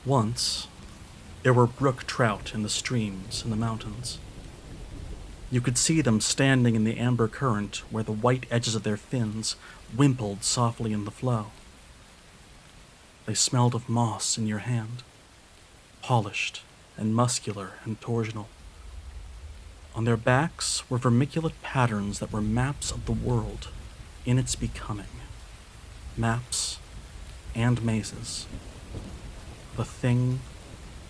Once, there were brook trout in the streams in the mountains. You could see them standing in the amber current where the white edges of their fins wimpled softly in the flow. They smelled of moss in your hand, polished and muscular and torsional. On their backs were vermiculate patterns that were maps of the world in its becoming. Maps and mazes. The thing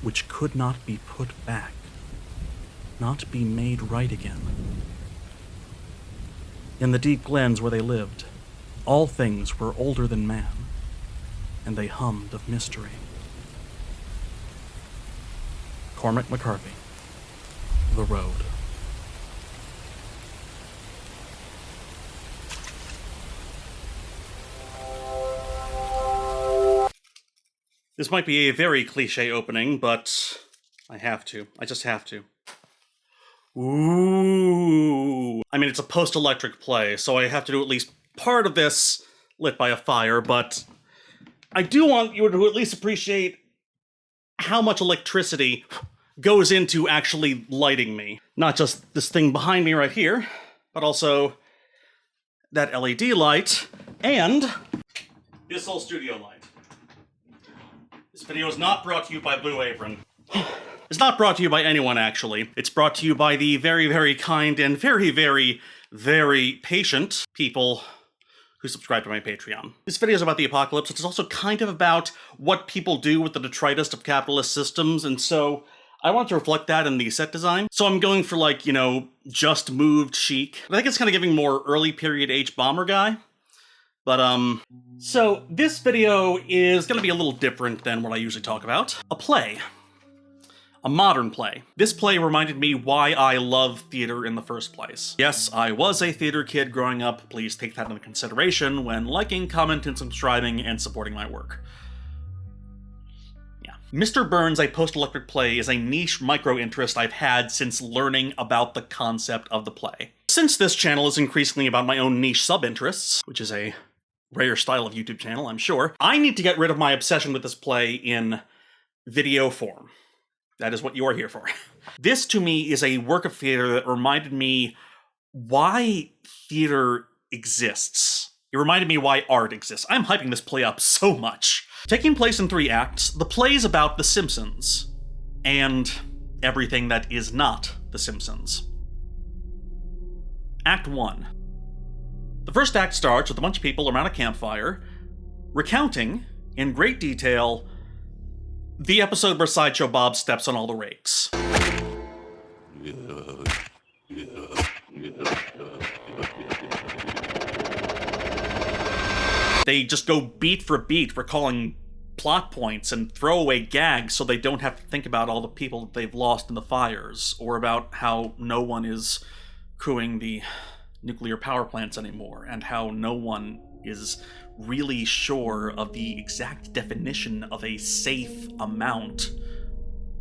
which could not be put back, not be made right again. In the deep glens where they lived, all things were older than man, and they hummed of mystery. Cormac McCarthy, The Road. This might be a very cliche opening, but I have to. I just have to. Ooh. I mean, it's a post-electric play, so I have to do at least part of this lit by a fire, but I do want you to at least appreciate how much electricity goes into actually lighting me. Not just this thing behind me right here, but also that LED light and this whole studio light. This video is not brought to you by Blue Apron. It's not brought to you by anyone, actually. It's brought to you by the very, very kind and very, very, very patient people who subscribe to my Patreon. This video is about the apocalypse, which is also kind of about what people do with the detritus of capitalist systems, and so I want to reflect that in the set design. So I'm going for, like, you know, just moved chic. I think it's kind of giving more early period H bomber guy. But, so this video is gonna be a little different than what I usually talk about. A play. A modern play. This play reminded me why I love theater in the first place. Yes, I was a theater kid growing up. Please take that into consideration when liking, commenting, subscribing, and supporting my work. Yeah. Mr. Burns, a post-electric play, is a niche micro-interest I've had since learning about the concept of the play. Since this channel is increasingly about my own niche sub-interests, which is a rare style of YouTube channel, I'm sure, I need to get rid of my obsession with this play in video form. That is what you are here for. This, to me, is a work of theater that reminded me why theater exists. It reminded me why art exists. I'm hyping this play up so much. Taking place in 3 acts, the play is about The Simpsons, and everything that is not The Simpsons. Act 1. The first act starts with a bunch of people around a campfire, recounting, in great detail, the episode where Sideshow Bob steps on all the rakes. They just go beat for beat, recalling plot points and throwaway gags so they don't have to think about all the people that they've lost in the fires, or about how no one is crewing the nuclear power plants anymore, and how no one is really sure of the exact definition of a safe amount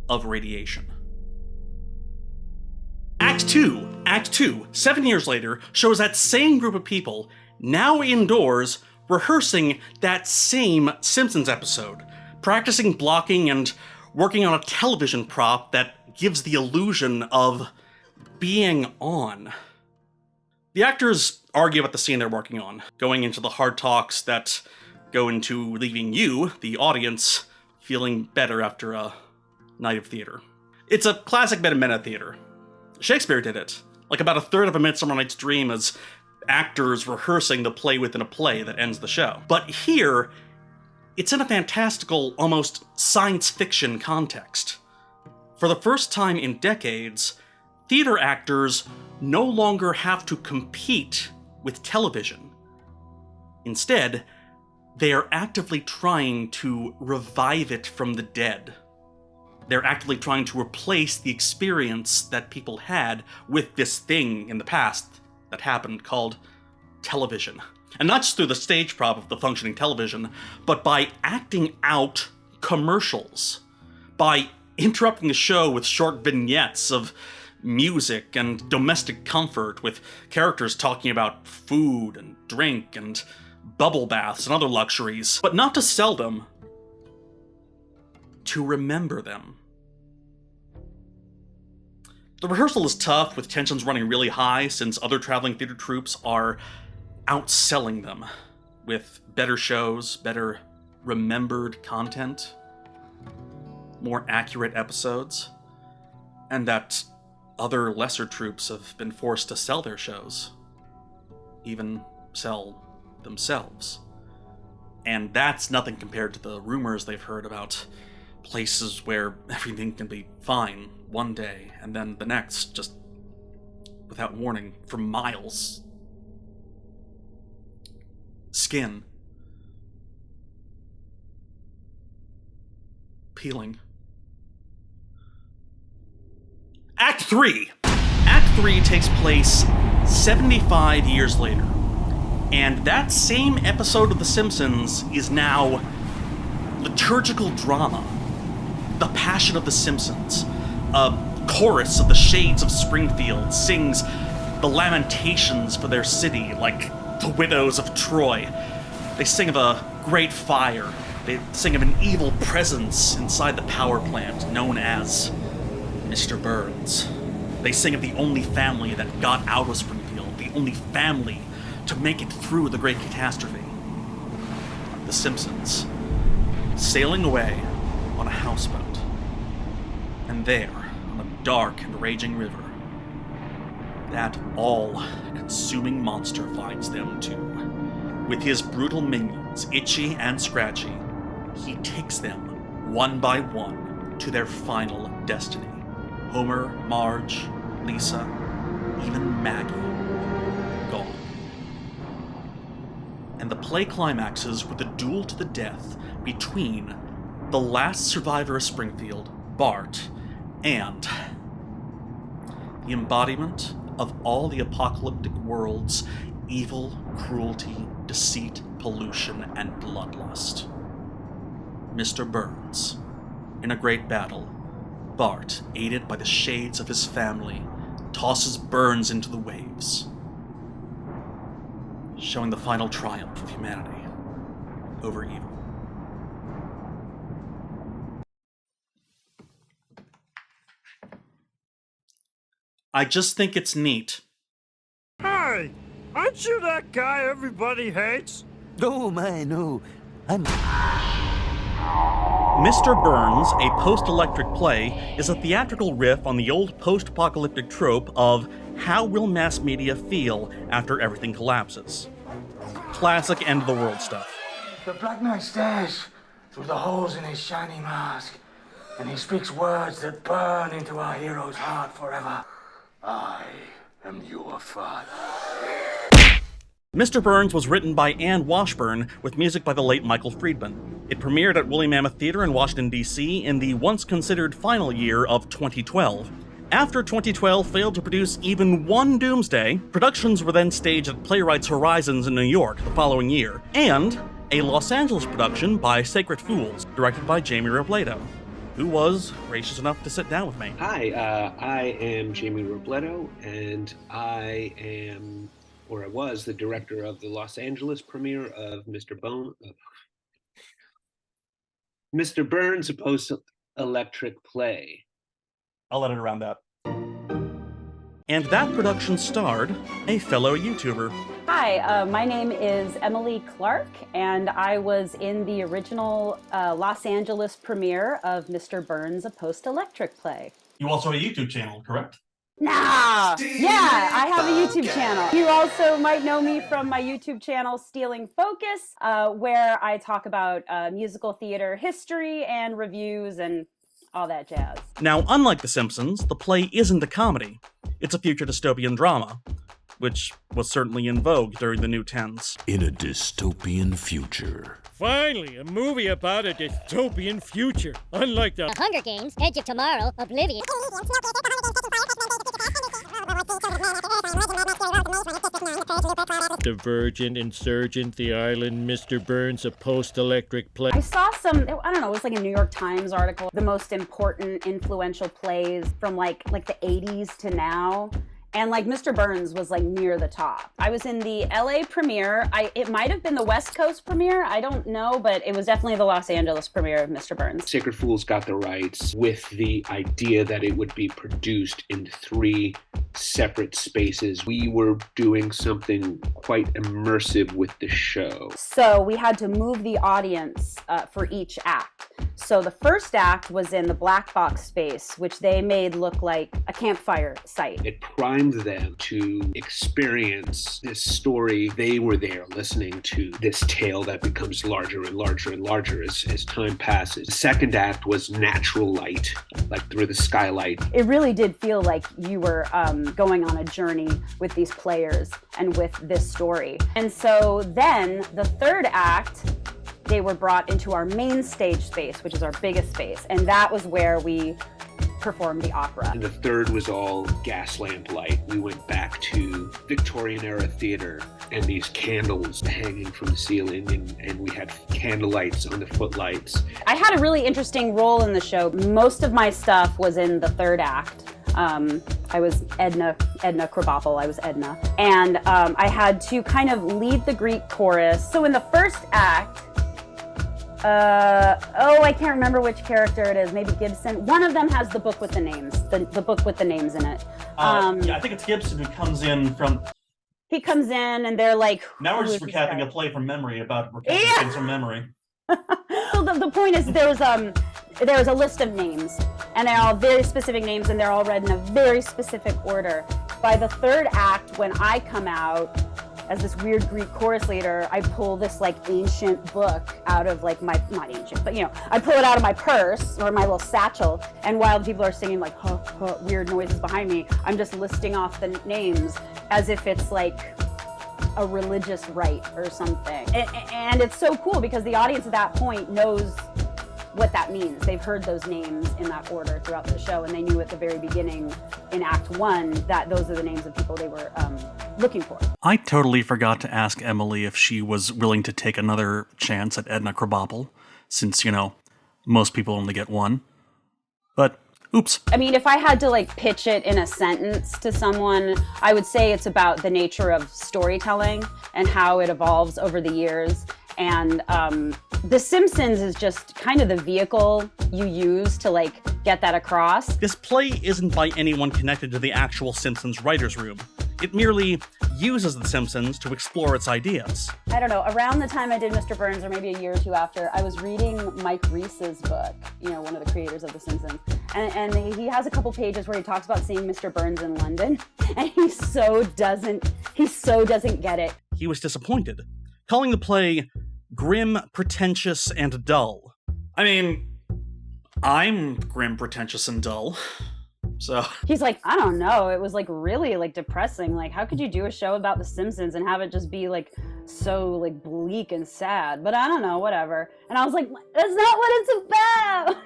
of radiation. Act 2, 7 years later, shows that same group of people, now indoors, rehearsing that same Simpsons episode, practicing blocking and working on a television prop that gives the illusion of being on. The actors argue about the scene they're working on, going into the hard talks that go into leaving you, the audience, feeling better after a night of theater. It's a classic bit of meta-theater. Shakespeare did it, like about a third of A Midsummer Night's Dream, as actors rehearsing the play within a play that ends the show. But here, it's in a fantastical, almost science fiction context. For the first time in decades, theater actors no longer have to compete with television. Instead, they are actively trying to revive it from the dead. They're actively trying to replace the experience that people had with this thing in the past that happened called television. And not just through the stage prop of the functioning television, but by acting out commercials, by interrupting the show with short vignettes of music and domestic comfort, with characters talking about food and drink and bubble baths and other luxuries, but not to sell them, to remember them. The rehearsal is tough, with tensions running really high since other traveling theater troupes are outselling them with better shows, better remembered content, more accurate episodes, and that other lesser troupes have been forced to sell their shows, even sell themselves. And that's nothing compared to the rumors they've heard about places where everything can be fine one day, and then the next, just without warning, for miles. Skin. Peeling. Act 3! Act 3 takes place 75 years later, and that same episode of The Simpsons is now liturgical drama. The Passion of the Simpsons. A chorus of the shades of Springfield sings the lamentations for their city like the widows of Troy. They sing of a great fire. They sing of an evil presence inside the power plant known as Mr. Burns. They sing of the only family that got out of Springfield, the only family to make it through the great catastrophe. The Simpsons, sailing away on a houseboat. And there, on a dark and raging river, that all-consuming monster finds them too. With his brutal minions, Itchy and Scratchy, he takes them, one by one, to their final destiny. Homer, Marge, Lisa, even Maggie, gone. And the play climaxes with a duel to the death between the last survivor of Springfield, Bart, and the embodiment of all the apocalyptic world's evil, cruelty, deceit, pollution, and bloodlust. Mr. Burns. In a great battle, Bart, aided by the shades of his family, tosses Burns into the waves, showing the final triumph of humanity over evil. I just think it's neat. Hey, aren't you that guy everybody hates? Oh my, no. I'm... Mr. Burns, a post-electric play, is a theatrical riff on the old post-apocalyptic trope of how will mass media feel after everything collapses. Classic end-of-the-world stuff. The Black Knight stares through the holes in his shiny mask, and he speaks words that burn into our hero's heart forever. I am your father. Mr. Burns was written by Anne Washburn with music by the late Michael Friedman. It premiered at Woolly Mammoth Theatre in Washington, D.C. in the once-considered final year of 2012. After 2012 failed to produce even one Doomsday, productions were then staged at Playwrights Horizons in New York the following year, and a Los Angeles production by Sacred Fools, directed by Jamie Robledo, who was gracious enough to sit down with me. Hi, I am Jamie Robledo, and I am, or I was, the director of the Los Angeles premiere of Mr. Burns' a Post-Electric play. I'll edit around that. And that production starred a fellow YouTuber. Hi, my name is Emily Clark, and I was in the original Los Angeles premiere of Mr. Burns, a Post-Electric play. You also have a YouTube channel, correct? Nah! Yeah, I have a YouTube channel. You also might know me from my YouTube channel, Stealing Focus, where I talk about musical theater history and reviews and all that jazz. Now, unlike The Simpsons, the play isn't a comedy. It's a future dystopian drama, which was certainly in vogue during the New Tens. In a dystopian future. Finally, a movie about a dystopian future. Unlike the Hunger Games, Edge of Tomorrow, Oblivion. Divergent, Insurgent, The Island, Mr. Burns, a Post-Electric play. I saw some, I don't know, it was like a New York Times article, the most important influential plays from like the 80s to now. And like Mr. Burns was like near the top. I was in the LA premiere. It might have been the West Coast premiere. I don't know, but it was definitely the Los Angeles premiere of Mr. Burns. Sacred Fools got the rights with the idea that it would be produced in 3 separate spaces. We were doing something quite immersive with the show. So we had to move the audience for each act. So the first act was in the black box space, which they made look like a campfire site. It primed them to experience this story. They were there listening to this tale that becomes larger and larger and larger as time passes. The second act was natural light, like through the skylight. It really did feel like you were going on a journey with these players and with this story. And so then the third act, they were brought into our main stage space, which is our biggest space. And that was where we performed the opera. And the third was all gas lamp light. We went back to Victorian era theater and these candles hanging from the ceiling, and we had candle lights on the footlights. I had a really interesting role in the show. Most of my stuff was in the third act. I was Edna Krabappel, I was Edna. And I had to kind of lead the Greek chorus. So in the first act, I can't remember which character it is, maybe Gibson. One of them has the book with the names, the book with the names in it. Yeah, I think it's Gibson who comes in from... He comes in and they're like... Now we're just recapping a play from memory about recapping things from memory. So the point is there was a list of names, and they're all very specific names, and they're all read in a very specific order. By the third act, when I come out as this weird Greek chorus leader, I pull this like ancient book out of like my, not ancient, but I pull it out of my purse or my little satchel, and while the people are singing like weird noises behind me, I'm just listing off the names as if it's like a religious rite or something. And it's so cool because the audience at that point knows what that means. They've heard those names in that order throughout the show, and they knew at the very beginning in Act 1 that those are the names of people they were looking for. I totally forgot to ask Emily if she was willing to take another chance at Edna Krabappel, since, most people only get one. But, oops. I mean, if I had to like pitch it in a sentence to someone, I would say it's about the nature of storytelling and how it evolves over the years. And The Simpsons is just kind of the vehicle you use to like get that across. This play isn't by anyone connected to the actual Simpsons writer's room. It merely uses The Simpsons to explore its ideas. I don't know, around the time I did Mr. Burns, or maybe a year or two after, I was reading Mike Reese's book, one of the creators of The Simpsons. And he has a couple pages where he talks about seeing Mr. Burns in London, and he so doesn't get it. He was disappointed, calling the play grim, pretentious, and dull. I mean, I'm grim, pretentious, and dull. So he's like, I don't know, it was like really like depressing. Like, how could you do a show about The Simpsons and have it just be like so like bleak and sad? But I don't know, whatever. And I was like, that's not what it's about.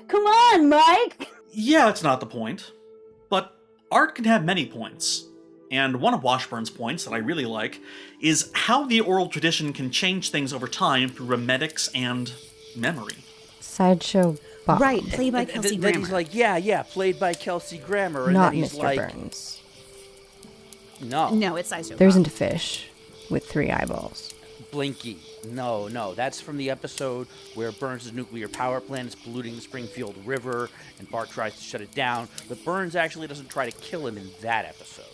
Come on, Mike. Yeah, it's not the point. But art can have many points. And one of Washburn's points that I really like is how the oral tradition can change things over time through remedics and memory. Sideshow. Right, played by Kelsey Grammer. Then he's like, yeah, played by Kelsey Grammer. And Not then he's Mr. like, Burns. No, it's Sideshow. There isn't a fish with 3 eyeballs. Blinky. No, that's from the episode where Burns' nuclear power plant is polluting the Springfield River, and Bart tries to shut it down, but Burns actually doesn't try to kill him in that episode.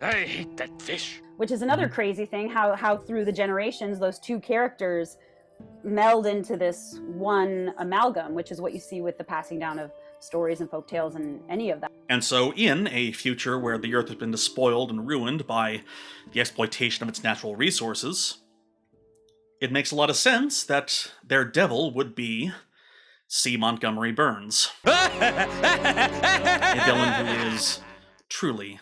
I hate that fish. Which is another crazy thing, how through the generations, those two characters meld into this one amalgam, which is what you see with the passing down of stories and folktales and any of that. And so in a future where the Earth has been despoiled and ruined by the exploitation of its natural resources, it makes a lot of sense that their devil would be C. Montgomery Burns. A villain who is truly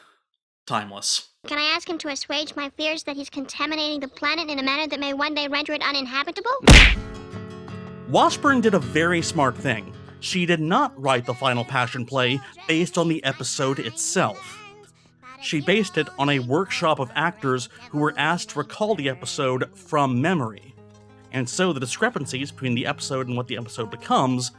timeless. Can I ask him to assuage my fears that he's contaminating the planet in a manner that may one day render it uninhabitable? Washburn did a very smart thing. She did not write the final Passion play based on the episode itself. She based it on a workshop of actors who were asked to recall the episode from memory. And so the discrepancies between the episode and what the episode becomes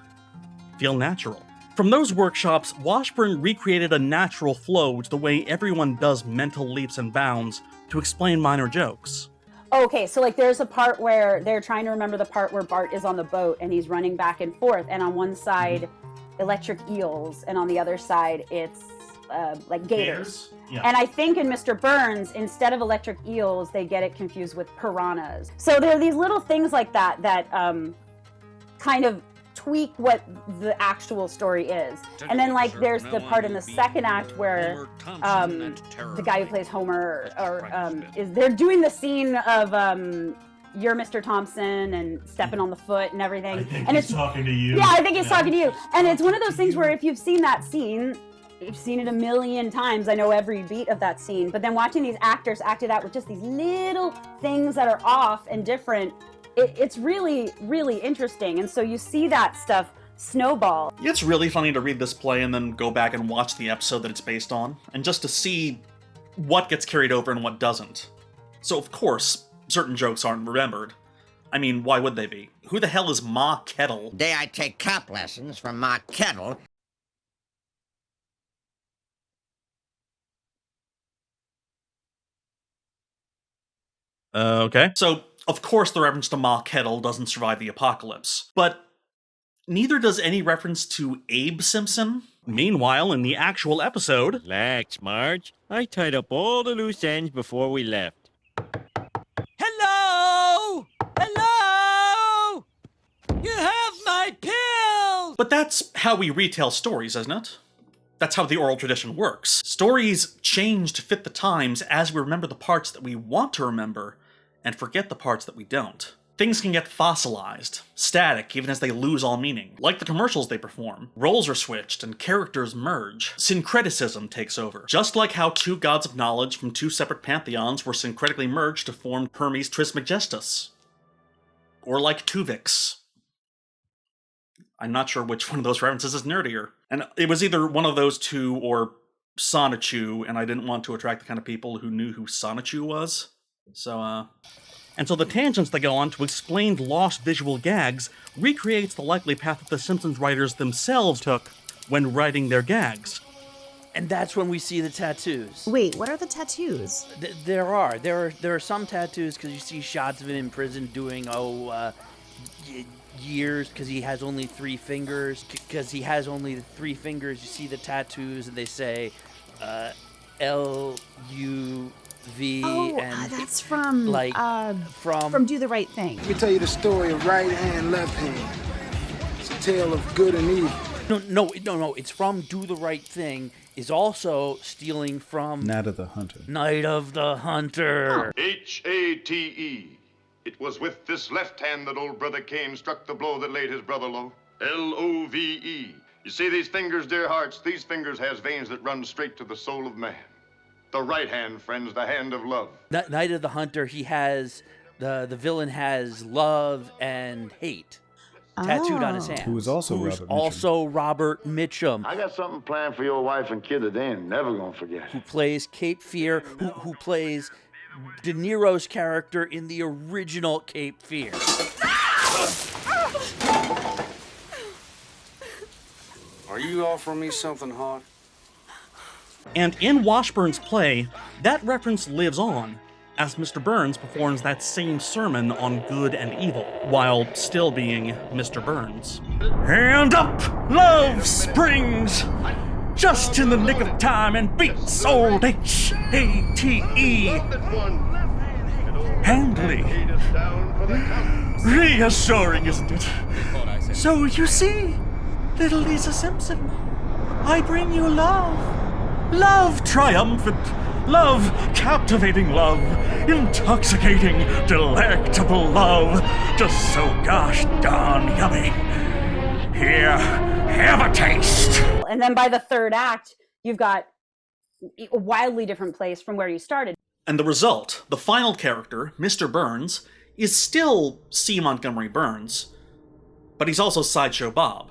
feel natural. From those workshops, Washburn recreated a natural flow to the way everyone does mental leaps and bounds to explain minor jokes. Okay, so like there's a part where they're trying to remember the part where Bart is on the boat and he's running back and forth, and on one side, electric eels, and on the other side, it's like gators. Yeah. And I think in Mr. Burns, instead of electric eels, they get it confused with piranhas. So there are these little things like that that kind of tweak what the actual story is. And then like there's the part in the second act where the guy who plays Homer they're doing the scene of you're Mr. Thompson and stepping on the foot and everything. I think and he's talking to you. Yeah, I think he's talking to you. And it's one of those things where if you've seen that scene, you've seen it a million times. I know every beat of that scene. But then watching these actors act it out with just these little things that are off and different, it's really, really interesting. And so you see that stuff snowball. It's really funny to read this play and then go back and watch the episode that it's based on, and just to see what gets carried over and what doesn't. So of course, certain jokes aren't remembered. I mean, why would they be? Who the hell is Ma Kettle? Day I take cop lessons from Ma Kettle. Okay. So, of course the reference to Ma Kettle doesn't survive the apocalypse. But neither does any reference to Abe Simpson. Meanwhile, in the actual episode... Relax, Marge. I tied up all the loose ends before we left. Hello! Hello! You have my pills! But that's how we retell stories, isn't it? That's how the oral tradition works. Stories change to fit the times as we remember the parts that we want to remember and forget the parts that we don't. Things can get fossilized, static even as they lose all meaning. Like the commercials they perform, roles are switched and characters merge. Syncreticism takes over. Just like how two gods of knowledge from two separate pantheons were syncretically merged to form Hermes Trismegistus. Or like Tuvix. I'm not sure which one of those references is nerdier. And it was either one of those two or Sonichu, and I didn't want to attract the kind of people who knew who Sonichu was. So, And so the tangents they go on to explain lost visual gags recreates the likely path that the Simpsons writers themselves took when writing their gags. And that's when we see the tattoos. Wait, what are the tattoos? There are some tattoos because you see shots of him in prison doing years because he has only 3 fingers. Because he has only 3 fingers, you see the tattoos and they say L-U-V. And that's from from Do the Right Thing. Let me tell you the story of right hand, left hand. It's a tale of good and evil. No. It's from Do the Right Thing. Is also stealing from Night of the Hunter. Night of the Hunter. H-A-T-E. It was with this left hand that old brother Cain struck the blow that laid his brother low. L-O-V-E. You see these fingers, dear hearts? These fingers has veins that run straight to the soul of man. The right hand, friends, the hand of love. Night of the Hunter, he has, the villain has love and hate tattooed on his hand. Who is also Robert Mitchum. I got something planned for your wife and kid that they ain't never gonna forget. Who plays Cape Fear, who plays De Niro's character in the original Cape Fear. Are you offering me something hot? And in Washburn's play, that reference lives on, as Mr. Burns performs that same sermon on good and evil, while still being Mr. Burns. And up love springs, just in the nick of time, and beats old H-A-T-E. Handily. Reassuring, isn't it? So you see, little Lisa Simpson, I bring you love. Love triumphant. Love, captivating love, intoxicating, delectable love, just so gosh darn yummy. Here, have a taste. And then by the third act, you've got a wildly different place from where you started. And the result, the final character, Mr. Burns, is still C. Montgomery Burns, but he's also Sideshow Bob,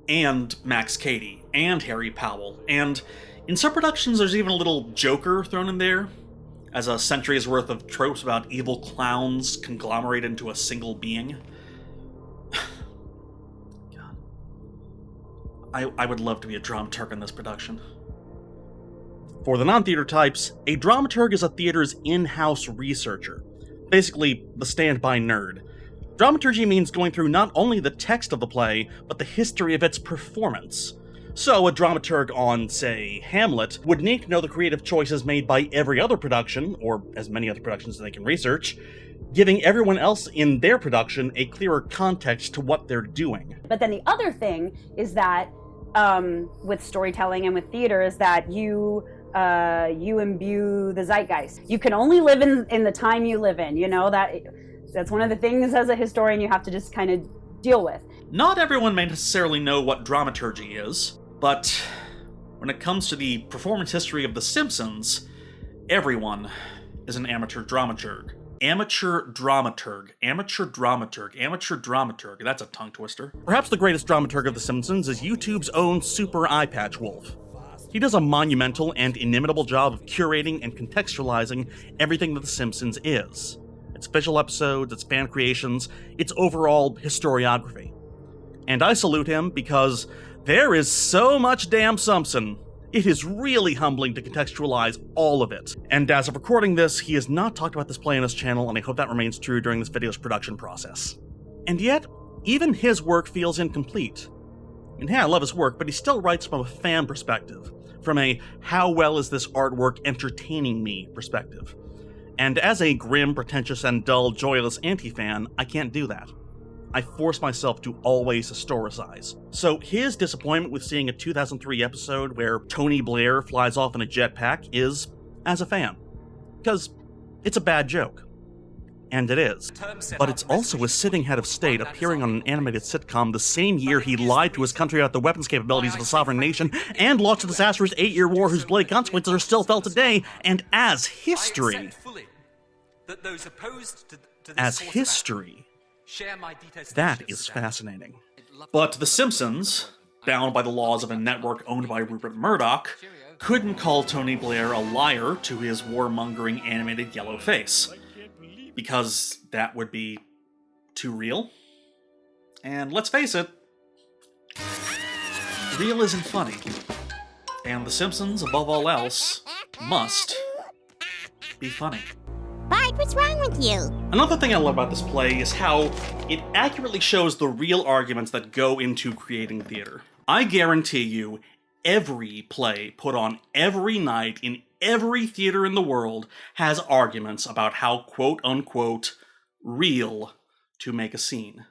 and Max Cady, and Harry Powell, and in some productions, there's even a little Joker thrown in there, as a century's worth of tropes about evil clowns conglomerate into a single being. God. I would love to be a dramaturg in this production. For the non-theater types, a dramaturg is a theater's in-house researcher. Basically, the standby nerd. Dramaturgy means going through not only the text of the play, but the history of its performance. So, a dramaturg on, say, Hamlet would need to know the creative choices made by every other production, or as many other productions as they can research, giving everyone else in their production a clearer context to what they're doing. But then the other thing is that, with storytelling and with theater, is that you imbue the zeitgeist. You can only live in the time you live in, that's one of the things as a historian you have to just kind of deal with. Not everyone may necessarily know what dramaturgy is, but when it comes to the performance history of The Simpsons, everyone is an amateur dramaturg. Amateur dramaturg, that's a tongue twister. Perhaps the greatest dramaturg of The Simpsons is YouTube's own Super Eyepatch Wolf. He does a monumental and inimitable job of curating and contextualizing everything that The Simpsons is. Its visual episodes, its fan creations, its overall historiography. And I salute him because there is so much damn Simpson. It is really humbling to contextualize all of it. And as of recording this, he has not talked about this play on his channel, and I hope that remains true during this video's production process. And yet, even his work feels incomplete. And yeah, I love his work, but he still writes from a fan perspective, from a how well is this artwork entertaining me perspective. And as a grim, pretentious, and dull, joyless anti-fan, I can't do that. I force myself to always historicize. So his disappointment with seeing a 2003 episode where Tony Blair flies off in a jetpack is as a fan. Because it's a bad joke. And it is. But it's also a sitting head of state appearing on an animated sitcom the same year he lied to his country about the weapons capabilities of a sovereign nation and launched a disastrous 8-year war whose bloody consequences are still felt today, and as history. That is fascinating. But The Simpsons, bound by the laws of a network owned by Rupert Murdoch, couldn't call Tony Blair a liar to his warmongering animated yellow face. Because that would be too real. And let's face it, real isn't funny. And The Simpsons, above all else, must be funny. Bart, what's wrong with you? Another thing I love about this play is how it accurately shows the real arguments that go into creating theater. I guarantee you, every play put on every night in every theater in the world has arguments about how quote-unquote real to make a scene.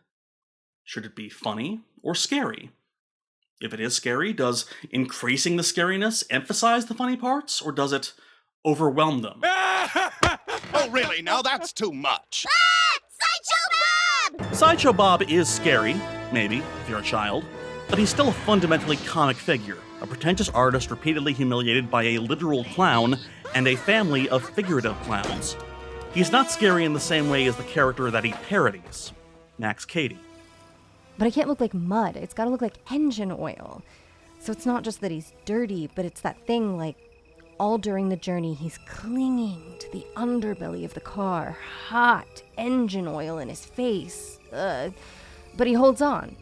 Should it be funny or scary? If it is scary, does increasing the scariness emphasize the funny parts, or does it overwhelm them? Oh, really? Now that's too much. Sideshow Bob! Sideshow Bob is scary, maybe, if you're a child, but he's still a fundamentally comic figure, a pretentious artist repeatedly humiliated by a literal clown and a family of figurative clowns. He's not scary in the same way as the character that he parodies, Max Cady. But it can't look like mud. It's gotta look like engine oil. So it's not just that he's dirty, but it's that thing like all during the journey he's clinging to the underbelly of the car, hot engine oil in his face. But he holds on.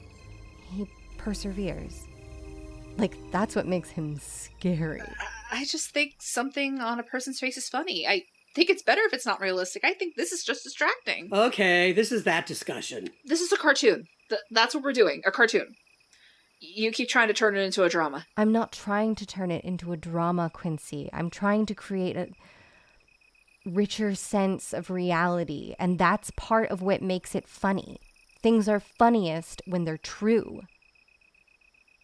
He perseveres. Like, that's what makes him scary. I just think something on a person's face is funny. I think it's better if it's not realistic. I think this is just distracting. Okay, this is that discussion. This is a cartoon. That's what we're doing, a cartoon. You keep trying to turn it into a drama. I'm not trying to turn it into a drama, Quincy. I'm trying to create a richer sense of reality, and that's part of what makes it funny. Things are funniest when they're true.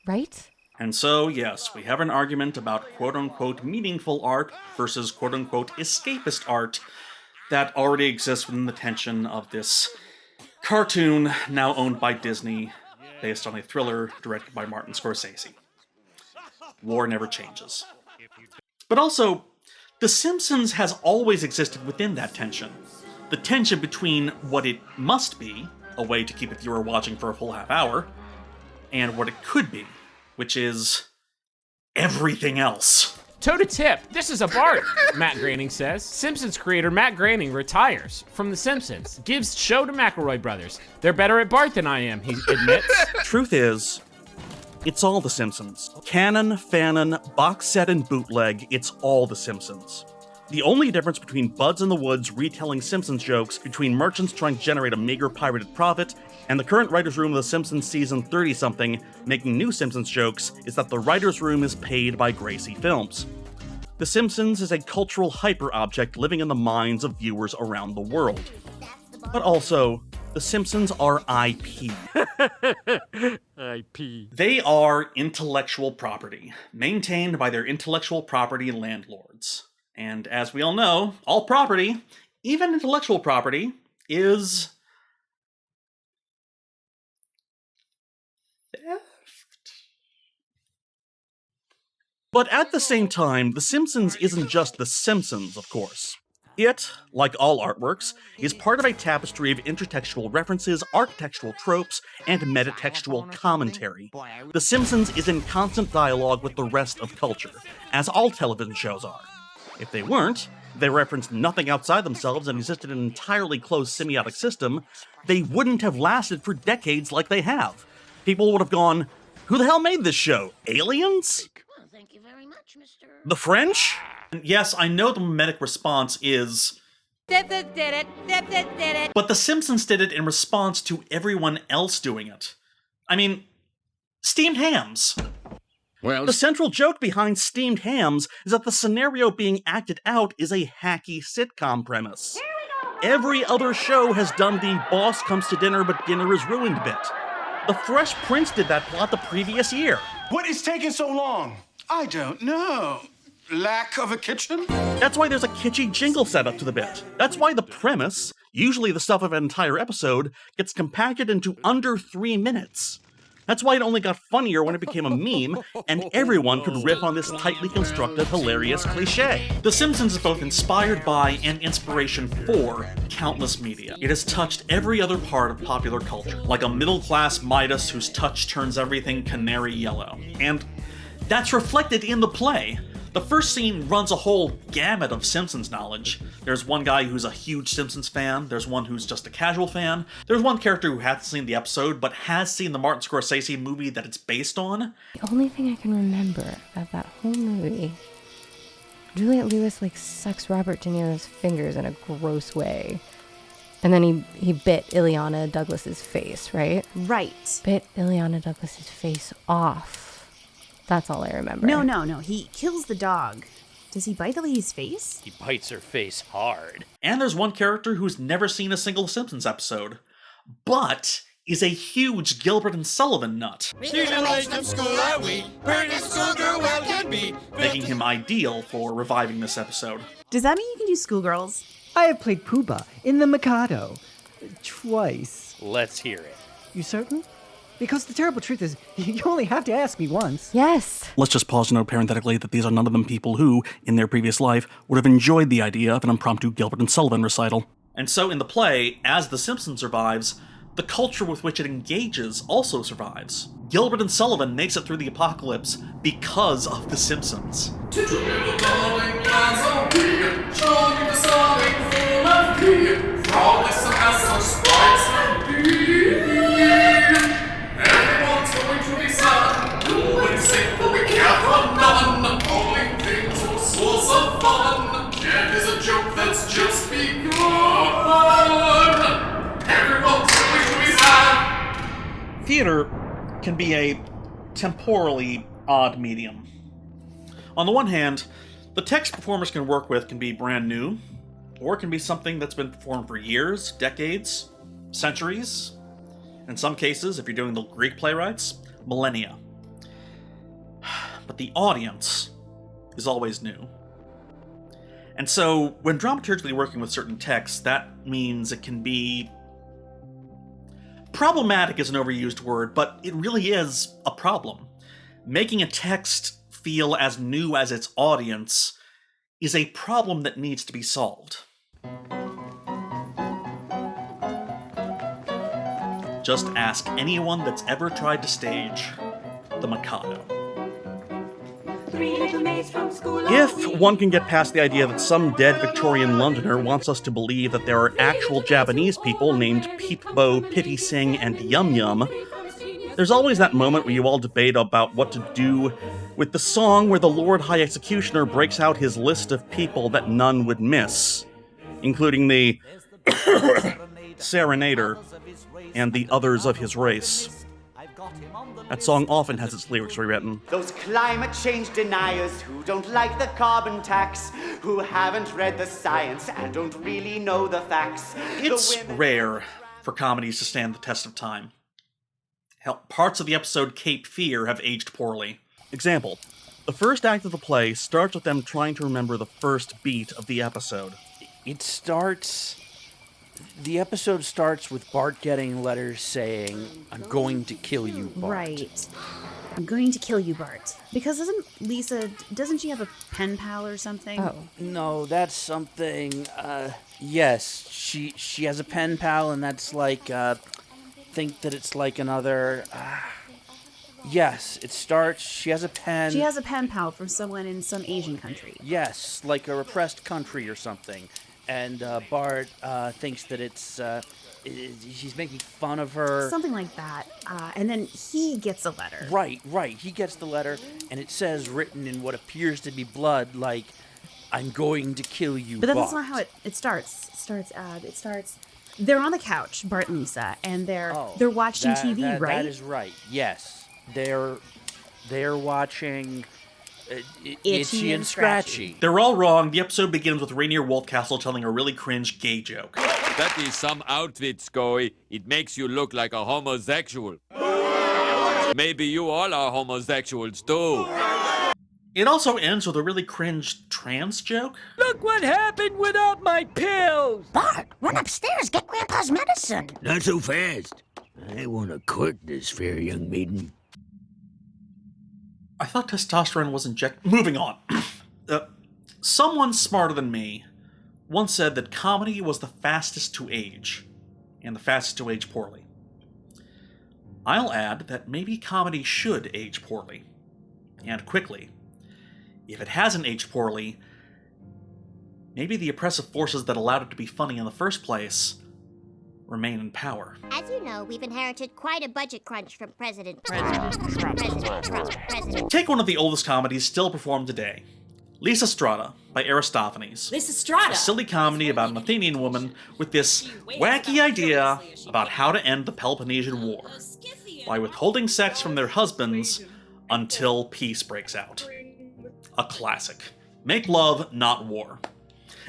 Right? And so, yes, we have an argument about quote-unquote meaningful art versus quote-unquote escapist art that already exists within the tension of this cartoon now owned by Disney, based on a thriller directed by Martin Scorsese. War never changes. But also, The Simpsons has always existed within that tension. The tension between what it must be, a way to keep a viewer watching for a full half hour, and what it could be, which is everything else. Toe to tip, this is a Bart, Matt Groening says. Simpsons creator Matt Groening retires from The Simpsons, gives show to McElroy brothers. They're better at Bart than I am, he admits. Truth is, It's all The Simpsons. Canon, fanon, box set, and bootleg, it's all The Simpsons. The only difference between Buds in the Woods retelling Simpsons jokes between merchants trying to generate a meager pirated profit and the current writer's room of The Simpsons season 30-something making new Simpsons jokes is that the writer's room is paid by Gracie Films. The Simpsons is a cultural hyper-object living in the minds of viewers around the world. But also, The Simpsons are IP. IP. They are intellectual property, maintained by their intellectual property landlords. And as we all know, all property, even intellectual property, is theft. But at the same time, The Simpsons isn't just The Simpsons, of course. It, like all artworks, is part of a tapestry of intertextual references, architectural tropes, and metatextual commentary. The Simpsons is in constant dialogue with the rest of culture, as all television shows are. If they weren't, they referenced nothing outside themselves and existed in an entirely closed semiotic system, they wouldn't have lasted for decades like they have. People would have gone, who the hell made this show? Aliens? Well, thank you very much, Mr. The French? And yes, I know the mimetic response is... But The Simpsons did it in response to everyone else doing it. I mean, steamed hams. Well, the central joke behind Steamed Hams is that the scenario being acted out is a hacky sitcom premise. Every other show has done the boss comes to dinner but dinner is ruined bit. The Fresh Prince did that plot the previous year. What is taking so long? I don't know. Lack of a kitchen? That's why there's a kitschy jingle setup to the bit. That's why the premise, usually the stuff of an entire episode, gets compacted into under 3 minutes. That's why it only got funnier when it became a meme, and everyone could riff on this tightly constructed, hilarious cliche. The Simpsons is both inspired by and inspiration for countless media. It has touched every other part of popular culture, like a middle-class Midas whose touch turns everything canary yellow. And that's reflected in the play. The first scene runs a whole gamut of Simpsons knowledge. There's one guy who's a huge Simpsons fan, there's one who's just a casual fan, there's one character who hasn't seen the episode but has seen the Martin Scorsese movie that it's based on. The only thing I can remember of that whole movie, Juliette Lewis sucks Robert De Niro's fingers in a gross way. And then he bit Ileana Douglas's face, right? Right. Bit Ileana Douglas's face off. That's all I remember. No. He kills the dog. Does he bite the lady's face? He bites her face hard. And there's one character who's never seen a single Simpsons episode, but is a huge Gilbert and Sullivan nut, making him ideal for reviving this episode. Does that mean you can do schoolgirls? I have played Pooba in The Mikado. Twice. Let's hear it. You certain? Because the terrible truth is, you only have to ask me once. Yes. Let's just pause to note parenthetically that these are none of them people who, in their previous life, would have enjoyed the idea of an impromptu Gilbert and Sullivan recital. And so in the play, as The Simpsons survives, the culture with which it engages also survives. Gilbert and Sullivan makes it through the apocalypse because of The Simpsons. Theater can be a temporally odd medium. On the one hand, the text performers can work with can be brand new, or it can be something that's been performed for years, decades, centuries. In some cases, if you're doing the Greek playwrights, millennia. But the audience is always new. And so, when dramaturgically working with certain texts, that means it can be... problematic is an overused word, but it really is a problem. Making a text feel as new as its audience is a problem that needs to be solved. Just ask anyone that's ever tried to stage The Mikado. If one can get past the idea that some dead Victorian Londoner wants us to believe that there are actual Japanese people named Peep Bo, Pity Sing, and Yum Yum, There's always that moment where you all debate about what to do with the song where the Lord High Executioner breaks out his list of people that none would miss, including the Serenader and the others of his race. That song often has its lyrics rewritten. Those climate change deniers who don't like the carbon tax, who haven't read the science and don't really know the facts. It's rare for comedies to stand the test of time. Hell, parts of the episode Cape Fear have aged poorly. Example, the first act of the play starts with them trying to remember the first beat of the episode. The episode starts with Bart getting letters saying, "I'm going to kill you, Bart." Right. I'm going to kill you, Bart. Because doesn't she have a pen pal or something? Oh. No, that's something, yes, she has a pen pal, and that's like, think that it's like another, yes, it starts, she has a pen. She has a pen pal from someone in some Asian country. Yes, like a repressed country or something. And Bart thinks that she's making fun of her. Something like that. And then he gets a letter. Right. He gets the letter, and it says, written in what appears to be blood, like, "I'm going to kill you, But Bart." that's not how it starts. It starts. They're on the couch, Bart and Lisa, and they're watching TV, right? That is right. Yes, they're watching. Itchy and Scratchy. They're all wrong. The episode begins with Rainier Wolfcastle telling a really cringe gay joke. That is some outfit, Scoey. It makes you look like a homosexual. Maybe you all are homosexuals too. It also ends with a really cringe trans joke. Look what happened without my pills! Bart, run upstairs, get Grandpa's medicine. Not so fast. I want to court this fair young maiden. I thought testosterone was injected. Moving on. Someone smarter than me once said that comedy was the fastest to age, and the fastest to age poorly. I'll add that maybe comedy should age poorly, and quickly. If it hasn't aged poorly, maybe the oppressive forces that allowed it to be funny in the first place remain in power. As you know, we've inherited quite a budget crunch from President Trump. Take one of the oldest comedies still performed today, Lysistrata by Aristophanes. Lysistrata? A silly comedy about an Athenian woman with this wacky idea about how to end the Peloponnesian War by withholding sex from their husbands until peace breaks out. A classic. Make love, not war.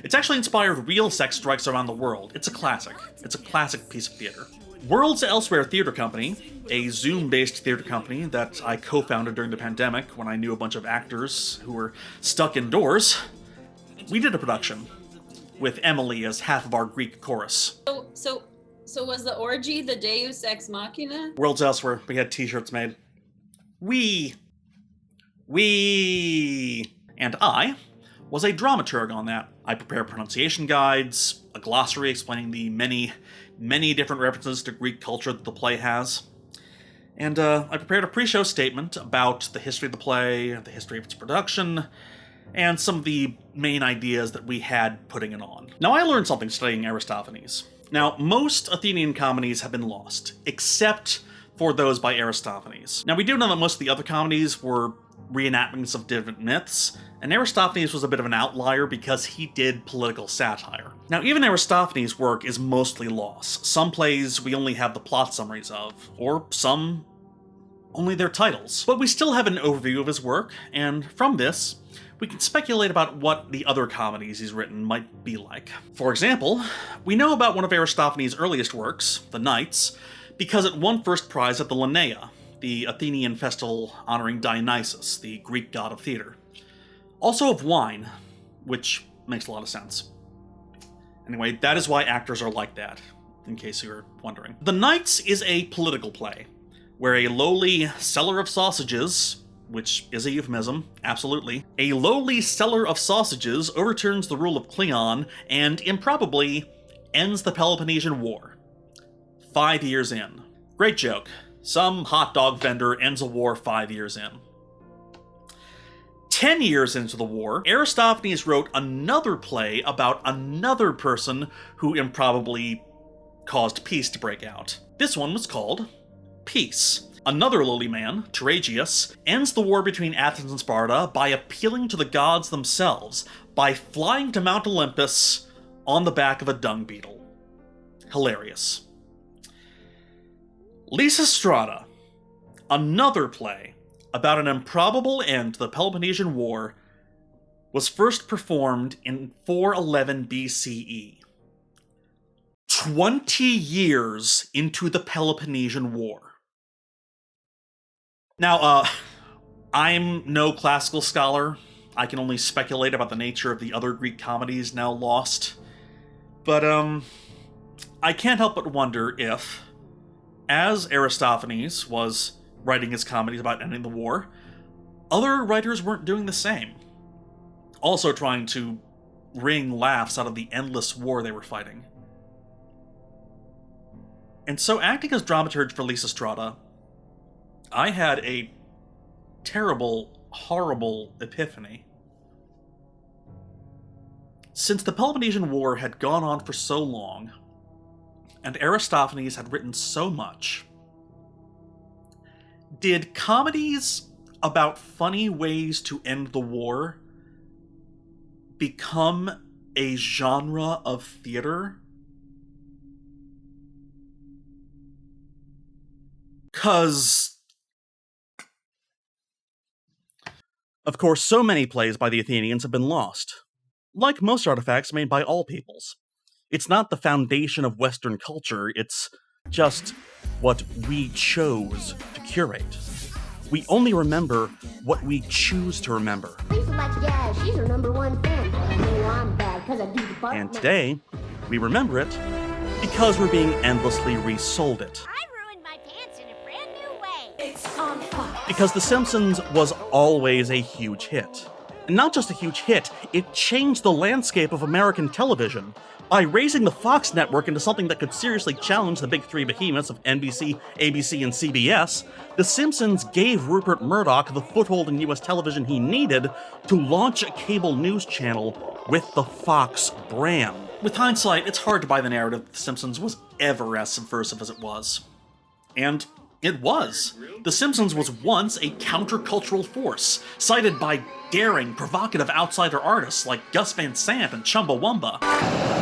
It's actually inspired real sex strikes around the world. It's a classic. It's a classic piece of theater. Worlds Elsewhere Theater Company, a Zoom-based theater company that I co-founded during the pandemic when I knew a bunch of actors who were stuck indoors, we did a production with Emily as half of our Greek chorus. So was the orgy the Deus Ex Machina? Worlds Elsewhere, we had t-shirts made. We. And I was a dramaturg on that. I prepare pronunciation guides, a glossary explaining the many different references to Greek culture that the play has. And I prepared a pre-show statement about the history of the play, the history of its production, and some of the main ideas that we had putting it on. Now, I learned something studying Aristophanes. Now, most Athenian comedies have been lost, except for those by Aristophanes. Now, we do know that most of the other comedies were reenactments of different myths, and Aristophanes was a bit of an outlier because he did political satire. Now, even Aristophanes' work is mostly lost. Some plays we only have the plot summaries of, or some only their titles. But we still have an overview of his work, and from this, we can speculate about what the other comedies he's written might be like. For example, we know about one of Aristophanes' earliest works, The Knights, because it won first prize at the Linnaea, the Athenian festival honoring Dionysus, the Greek god of theater. Also of wine, which makes a lot of sense. Anyway, that is why actors are like that, in case you were wondering. The Knights is a political play, where a lowly seller of sausages, which is a euphemism, absolutely, a lowly seller of sausages overturns the rule of Cleon and, improbably, ends the Peloponnesian War. 5 years in. Great joke. Some hot dog vendor ends a war 5 years in. 10 years into the war, Aristophanes wrote another play about another person who improbably caused peace to break out. This one was called Peace, Another lowly man, Tiragius, ends the war between Athens and Sparta by appealing to the gods themselves by flying to Mount Olympus on the back of a dung beetle. Hilarious. Lysistrata, another play about an improbable end to the Peloponnesian War, was first performed in 411 BCE. 20 years into the Peloponnesian War. Now, I'm no classical scholar. I can only speculate about the nature of the other Greek comedies now lost. But, I can't help but wonder if, as Aristophanes was writing his comedies about ending the war, other writers weren't doing the same. Also trying to wring laughs out of the endless war they were fighting. And so, acting as dramaturge for Lysistrata, I had a terrible, horrible epiphany. Since the Peloponnesian War had gone on for so long, and Aristophanes had written so much, did comedies about funny ways to end the war become a genre of theater? 'Cause, of course, so many plays by the Athenians have been lost. Like most artifacts made by all peoples. It's not the foundation of Western culture, it's just what we chose to curate. We only remember what we choose to remember. She's her #1 fan. I'm bad 'cause I do the And today, we remember it because we're being endlessly resold it. Because The Simpsons was always a huge hit. And not just a huge hit, it changed the landscape of American television by raising the Fox network into something that could seriously challenge the big three behemoths of NBC, ABC, and CBS. The Simpsons gave Rupert Murdoch the foothold in US television he needed to launch a cable news channel with the Fox brand. With hindsight, it's hard to buy the narrative that The Simpsons was ever as subversive as it was. And it was. The Simpsons was once a countercultural force, cited by daring, provocative outsider artists like Gus Van Sant and Chumbawamba.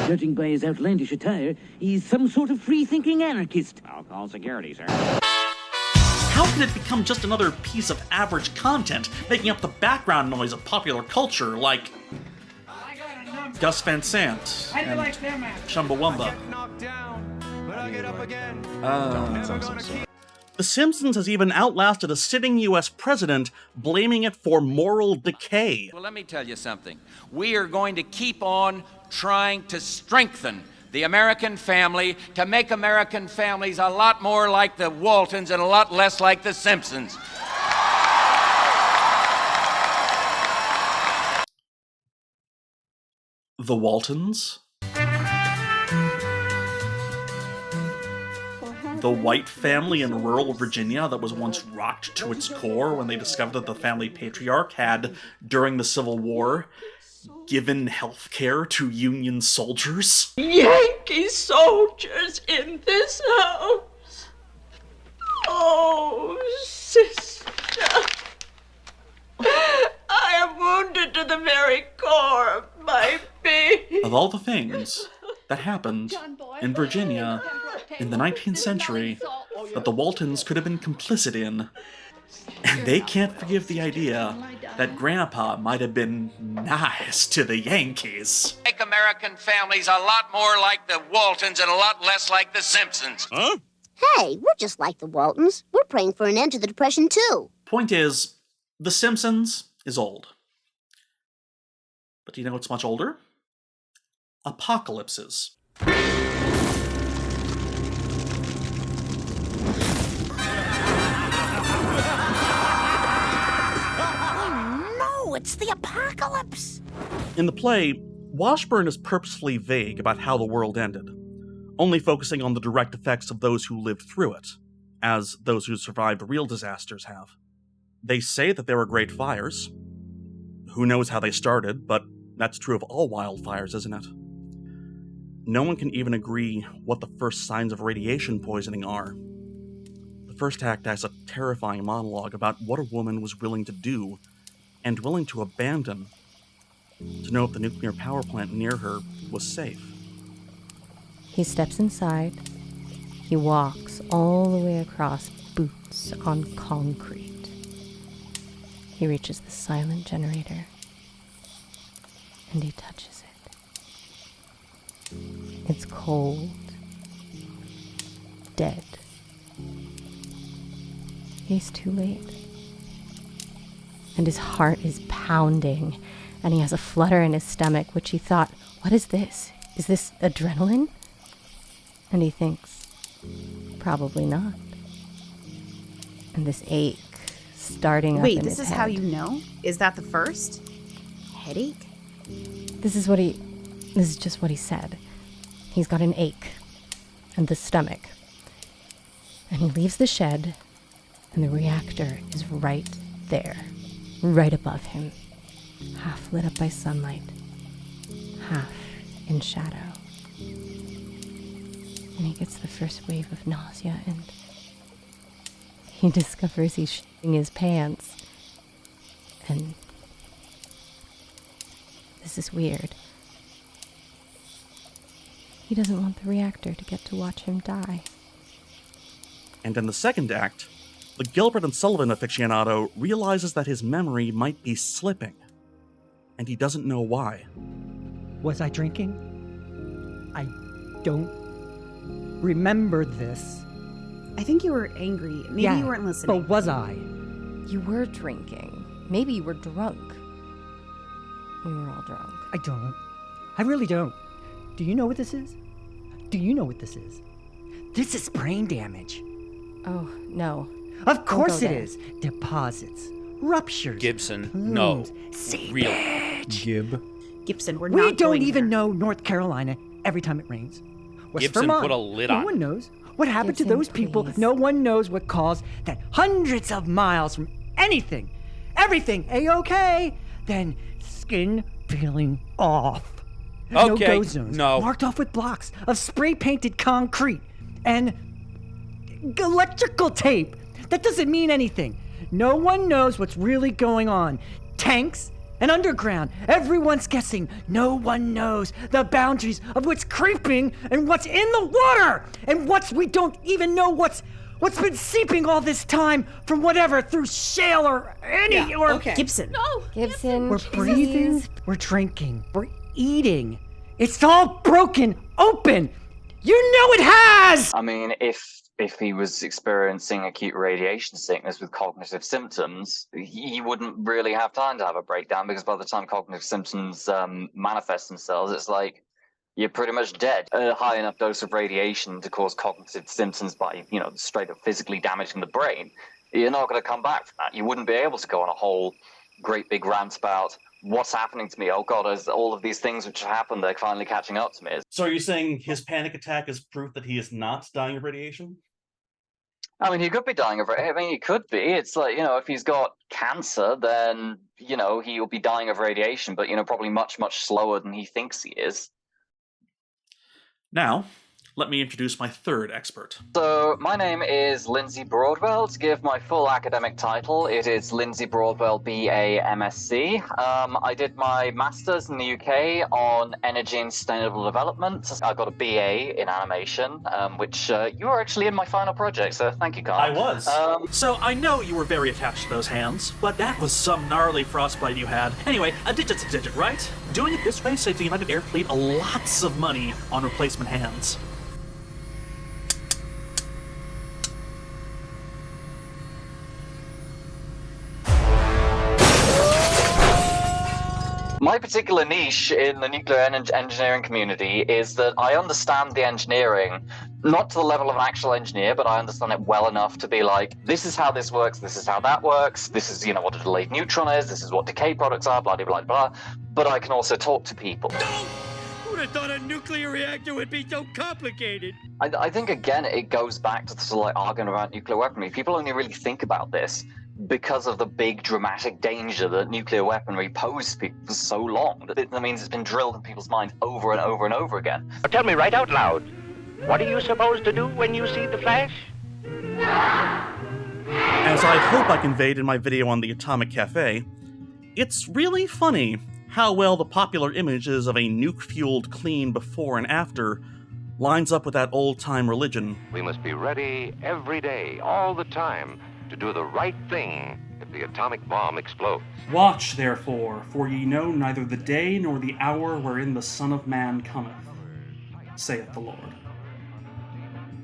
Judging by his outlandish attire, he's some sort of free-thinking anarchist. I'll call security, sir. How could it become just another piece of average content, making up the background noise of popular culture like Gus Van Sant and Chumbawamba? The Simpsons has even outlasted a sitting US president, blaming it for moral decay. Well, let me tell you something. We are going to keep on trying to strengthen the American family, to make American families a lot more like the Waltons and a lot less like the Simpsons. The Waltons? The white family in rural Virginia that was once rocked to its core when they discovered that the family patriarch had, during the Civil War, given health care to Union soldiers? Yankee soldiers in this house. Oh, sister. I am wounded to the very core of my being. Of all the things that happened in Virginia in the 19th century that the Waltons could have been complicit in, and they can't forgive the idea that Grandpa might have been nice to the Yankees. Make American families a lot more like the Waltons and a lot less like the Simpsons. Huh? Hey, we're just like the Waltons. We're praying for an end to the Depression, too. Point is, The Simpsons is old. But do you know what's much older? Apocalypses. Oh, it's the apocalypse! In the play, Washburn is purposefully vague about how the world ended, only focusing on the direct effects of those who lived through it, as those who survived real disasters have. They say that there were great fires. Who knows how they started, but that's true of all wildfires, isn't it? No one can even agree what the first signs of radiation poisoning are. The first act as a terrifying monologue about what a woman was willing to do and willing to abandon to know if the nuclear power plant near her was safe. He steps inside. He walks all the way across, boots on concrete. He reaches the silent generator, and he touches it. It's cold, dead. He's too late. And his heart is pounding, and he has a flutter in his stomach, which he thought, what is this? Is this adrenaline? And he thinks, probably not. And this ache starting up in his head. Wait, this is how you know? Is that the first? Headache? This is just what he said. He's got an ache and the stomach. And he leaves the shed, and the reactor is right there, right above him, half lit up by sunlight, half in shadow. And he gets the first wave of nausea, and he discovers he's shitting his pants. And this is weird. He doesn't want the reactor to get to watch him die. And in the second act, the Gilbert and Sullivan aficionado realizes that his memory might be slipping, and he doesn't know why. Was I drinking? I don't remember this. I think you were angry. Maybe you weren't listening. But was I? You were drinking. Maybe you were drunk. We were all drunk. I don't. I really don't. Do you know what this is? Do you know what this is? This is brain damage. Oh, no. Of course it is. Deposits. Ruptures. Gibson, plumes, no. seepage. Gibson, we're We not don't going even there. know North Carolina every time it rains. West Gibson, Vermont, put a lid no on one it. knows. What happened to Gibson, those people? please. No one knows what caused that hundreds of miles from anything, everything A-OK, then skin peeling off. Okay, No-go zones, no. marked off with blocks of spray-painted concrete and electrical tape. That doesn't mean anything. No one knows what's really going on. Tanks and underground. Everyone's guessing. No one knows the boundaries of what's creeping and what's in the water. And we don't even know what's been seeping all this time from whatever, through shale or Gibson. No. Gibson, We're breathing, we're drinking, we're eating. It's all broken open. You know it has! I mean, if he was experiencing acute radiation sickness with cognitive symptoms, he wouldn't really have time to have a breakdown, because by the time cognitive symptoms manifest themselves, it's like you're pretty much dead. A high enough dose of radiation to cause cognitive symptoms by, straight up physically damaging the brain, you're not going to come back from that. You wouldn't be able to go on a whole great big rant about what's happening to me. Oh God, as all of these things which have happened, they're finally catching up to me. So are you saying his panic attack is proof that he is not dying of radiation? I mean, he could be dying of it. I mean, he could be. It's like, if he's got cancer, then, he'll be dying of radiation, but, probably much, much slower than he thinks he is. Now, let me introduce my third expert. So, my name is Lindsay Broadwell. To give my full academic title, it is Lindsay Broadwell, BA, MSc. I did my master's in the UK on energy and sustainable development. I got a BA in animation, which you were actually in my final project, so thank you, Carl. I was. So I know you were very attached to those hands, but that was some gnarly frostbite you had. Anyway, a digit's a digit, right? Doing it this way saves the United Air Fleet lots of money on replacement hands. My particular niche in the nuclear engineering community is that I understand the engineering, not to the level of an actual engineer, but I understand it well enough to be like, this is how this works, this is how that works, this is, what a delayed neutron is, this is what decay products are, blah, blah, blah, blah. But I can also talk to people. Who'd have thought a nuclear reactor would be so complicated? I think, again, it goes back to the sort of like argument about nuclear weaponry. People only really think about this because of the big dramatic danger that nuclear weaponry posed to people for so long. That means it's been drilled in people's minds over and over and over again. Tell me right out loud, what are you supposed to do when you see the flash? As I hope I conveyed in my video on the Atomic Cafe, it's really funny how well the popular images of a nuke-fueled clean before and after lines up with that old-time religion. We must be ready every day, all the time, to do the right thing if the atomic bomb explodes. Watch, therefore, for ye know neither the day nor the hour wherein the Son of Man cometh, saith the Lord.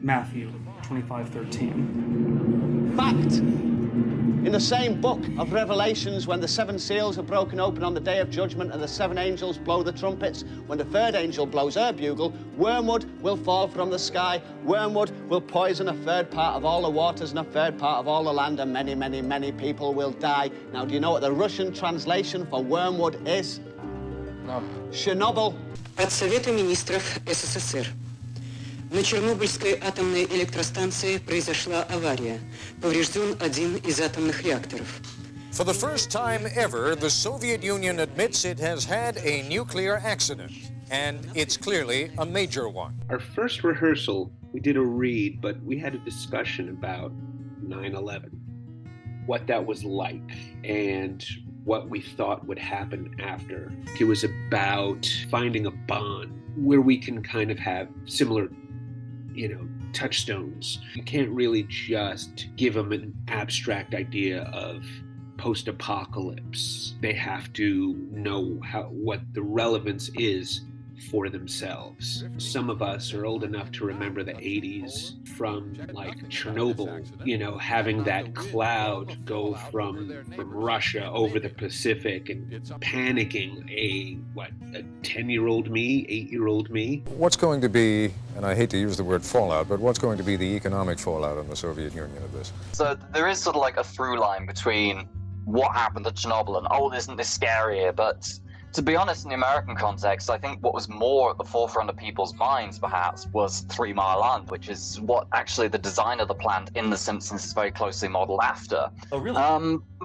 Matthew 25:13. Fact. In the same book of Revelations, when the 7 seals are broken open on the day of judgment and the 7 angels blow the trumpets, when the 3rd angel blows her bugle, wormwood will fall from the sky. Wormwood will poison a 1/3 part of all the waters and a 1/3 part of all the land, and many, many, many people will die. Now, do you know what the Russian translation for wormwood is? No. Chernobyl. От Совета министров СССР. На Чернобыльской атомной электростанции произошла авария. Поврежден один из атомных реакторов. For the first time ever, the Soviet Union admits it has had a nuclear accident, and it's clearly a major one. Our first rehearsal, we did a read, but we had a discussion about 9/11, what that was like, and what we thought would happen after. It was about finding a bond where we can kind of have similar, touchstones. You can't really just give them an abstract idea of post-apocalypse. They have to know what the relevance is for themselves. Some of us are old enough to remember the 80s from like Chernobyl, having that cloud go from Russia over the Pacific and panicking a 10-year-old me, 8-year-old me. What's going to be, and I hate to use the word fallout, but what's going to be the economic fallout on the Soviet Union of this? So there is sort of like a through line between what happened at Chernobyl and, isn't this scarier? But to be honest, in the American context, I think what was more at the forefront of people's minds, perhaps, was 3 Mile Island, which is what actually the design of the plant in The Simpsons is very closely modeled after. Oh, really?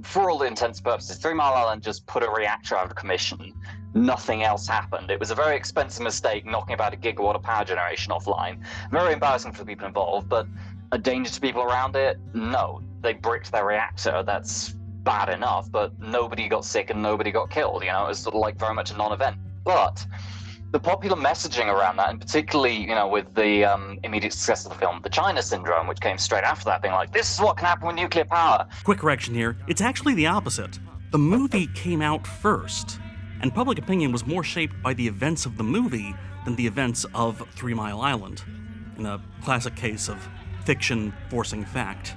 For all intents and purposes, 3 Mile Island just put a reactor out of commission. Nothing else happened. It was a very expensive mistake, knocking about 1 gigawatt of power generation offline. Very embarrassing for the people involved, but a danger to people around it? No. They bricked their reactor. That's bad enough, but nobody got sick and nobody got killed. It was sort of like very much a non-event. But the popular messaging around that, and particularly, with the immediate success of the film, the China Syndrome, which came straight after that, being like, this is what can happen with nuclear power. Quick correction here. It's actually the opposite. The movie came out first, and public opinion was more shaped by the events of the movie than the events of 3 Mile Island, in a classic case of fiction forcing fact.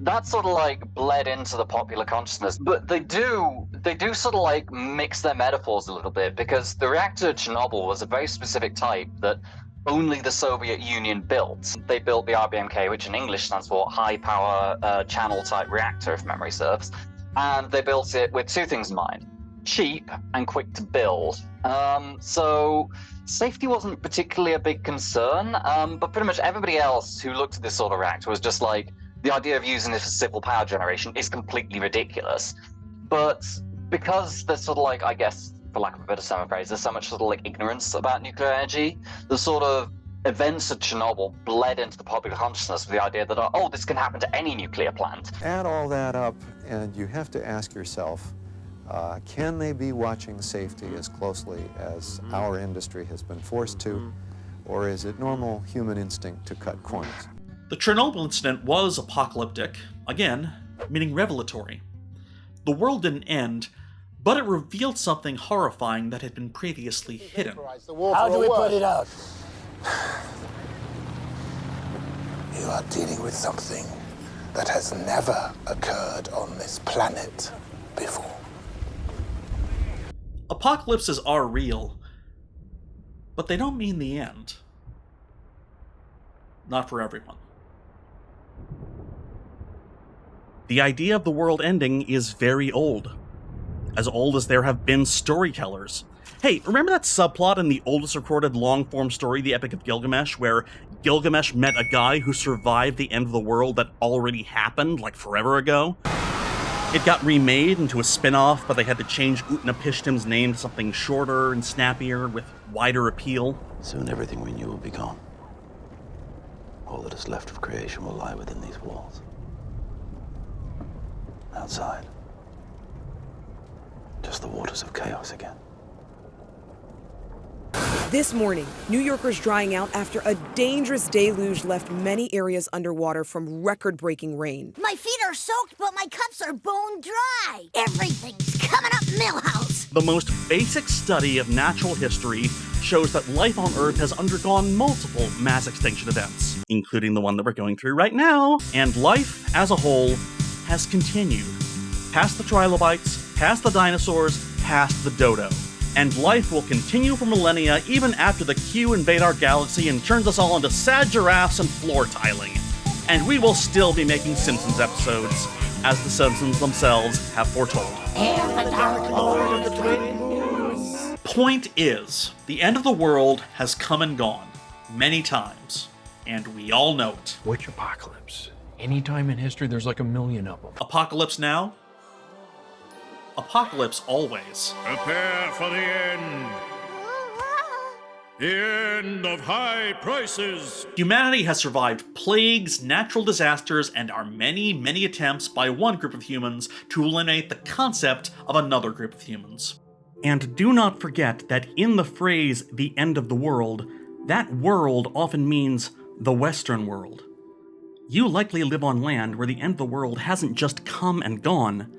That sort of like bled into the popular consciousness, but they do sort of like mix their metaphors a little bit, because the reactor at Chernobyl was a very specific type that only the Soviet Union built. They built the RBMK, which in English stands for High Power Channel Type Reactor, if memory serves, and they built it with 2 things in mind: cheap and quick to build. So safety wasn't particularly a big concern, but pretty much everybody else who looked at this sort of reactor was just like, the idea of using this for civil power generation is completely ridiculous. But because there's sort of like, I guess, for lack of a better term phrase, there's so much sort of like ignorance about nuclear energy, the sort of events at Chernobyl bled into the popular consciousness with the idea that, this can happen to any nuclear plant. Add all that up, and you have to ask yourself, can they be watching safety as closely as our industry has been forced to, or is it normal human instinct to cut corners? The Chernobyl incident was apocalyptic, again, meaning revelatory. The world didn't end, but it revealed something horrifying that had been previously hidden. How do we put it out? You are dealing with something that has never occurred on this planet before. Apocalypses are real, but they don't mean the end. Not for everyone. The idea of the world ending is very old. As old as there have been storytellers. Hey, remember that subplot in the oldest recorded long-form story, The Epic of Gilgamesh, where Gilgamesh met a guy who survived the end of the world that already happened, like forever ago? It got remade into a spin-off, but they had to change Utnapishtim's name to something shorter and snappier with wider appeal. Soon everything we knew will be gone. All that is left of creation will lie within these walls. Outside, just the waters of chaos again. This morning, New Yorkers drying out after a dangerous deluge left many areas underwater from record-breaking rain. My feet are soaked, but my cups are bone dry. Everything's coming up Millhouse. The most basic study of natural history shows that life on Earth has undergone multiple mass extinction events, including the one that we're going through right now, and life as a whole has continued. Past the trilobites, past the dinosaurs, past the dodo. And life will continue for millennia even after the Q invade our galaxy and turns us all into sad giraffes and floor tiling. And we will still be making Simpsons episodes, as the Simpsons themselves have foretold. And the Dark Lord of the Twin Moons. Point is, the end of the world has come and gone many times, and we all know it. Which apocalypse? Any time in history, there's like a million of them. Apocalypse now? Apocalypse always. Prepare for the end. The end of high prices. Humanity has survived plagues, natural disasters, and our many, many attempts by one group of humans to eliminate the concept of another group of humans. And do not forget that in the phrase, the end of the world, that world often means the Western world. You likely live on land where the end of the world hasn't just come and gone,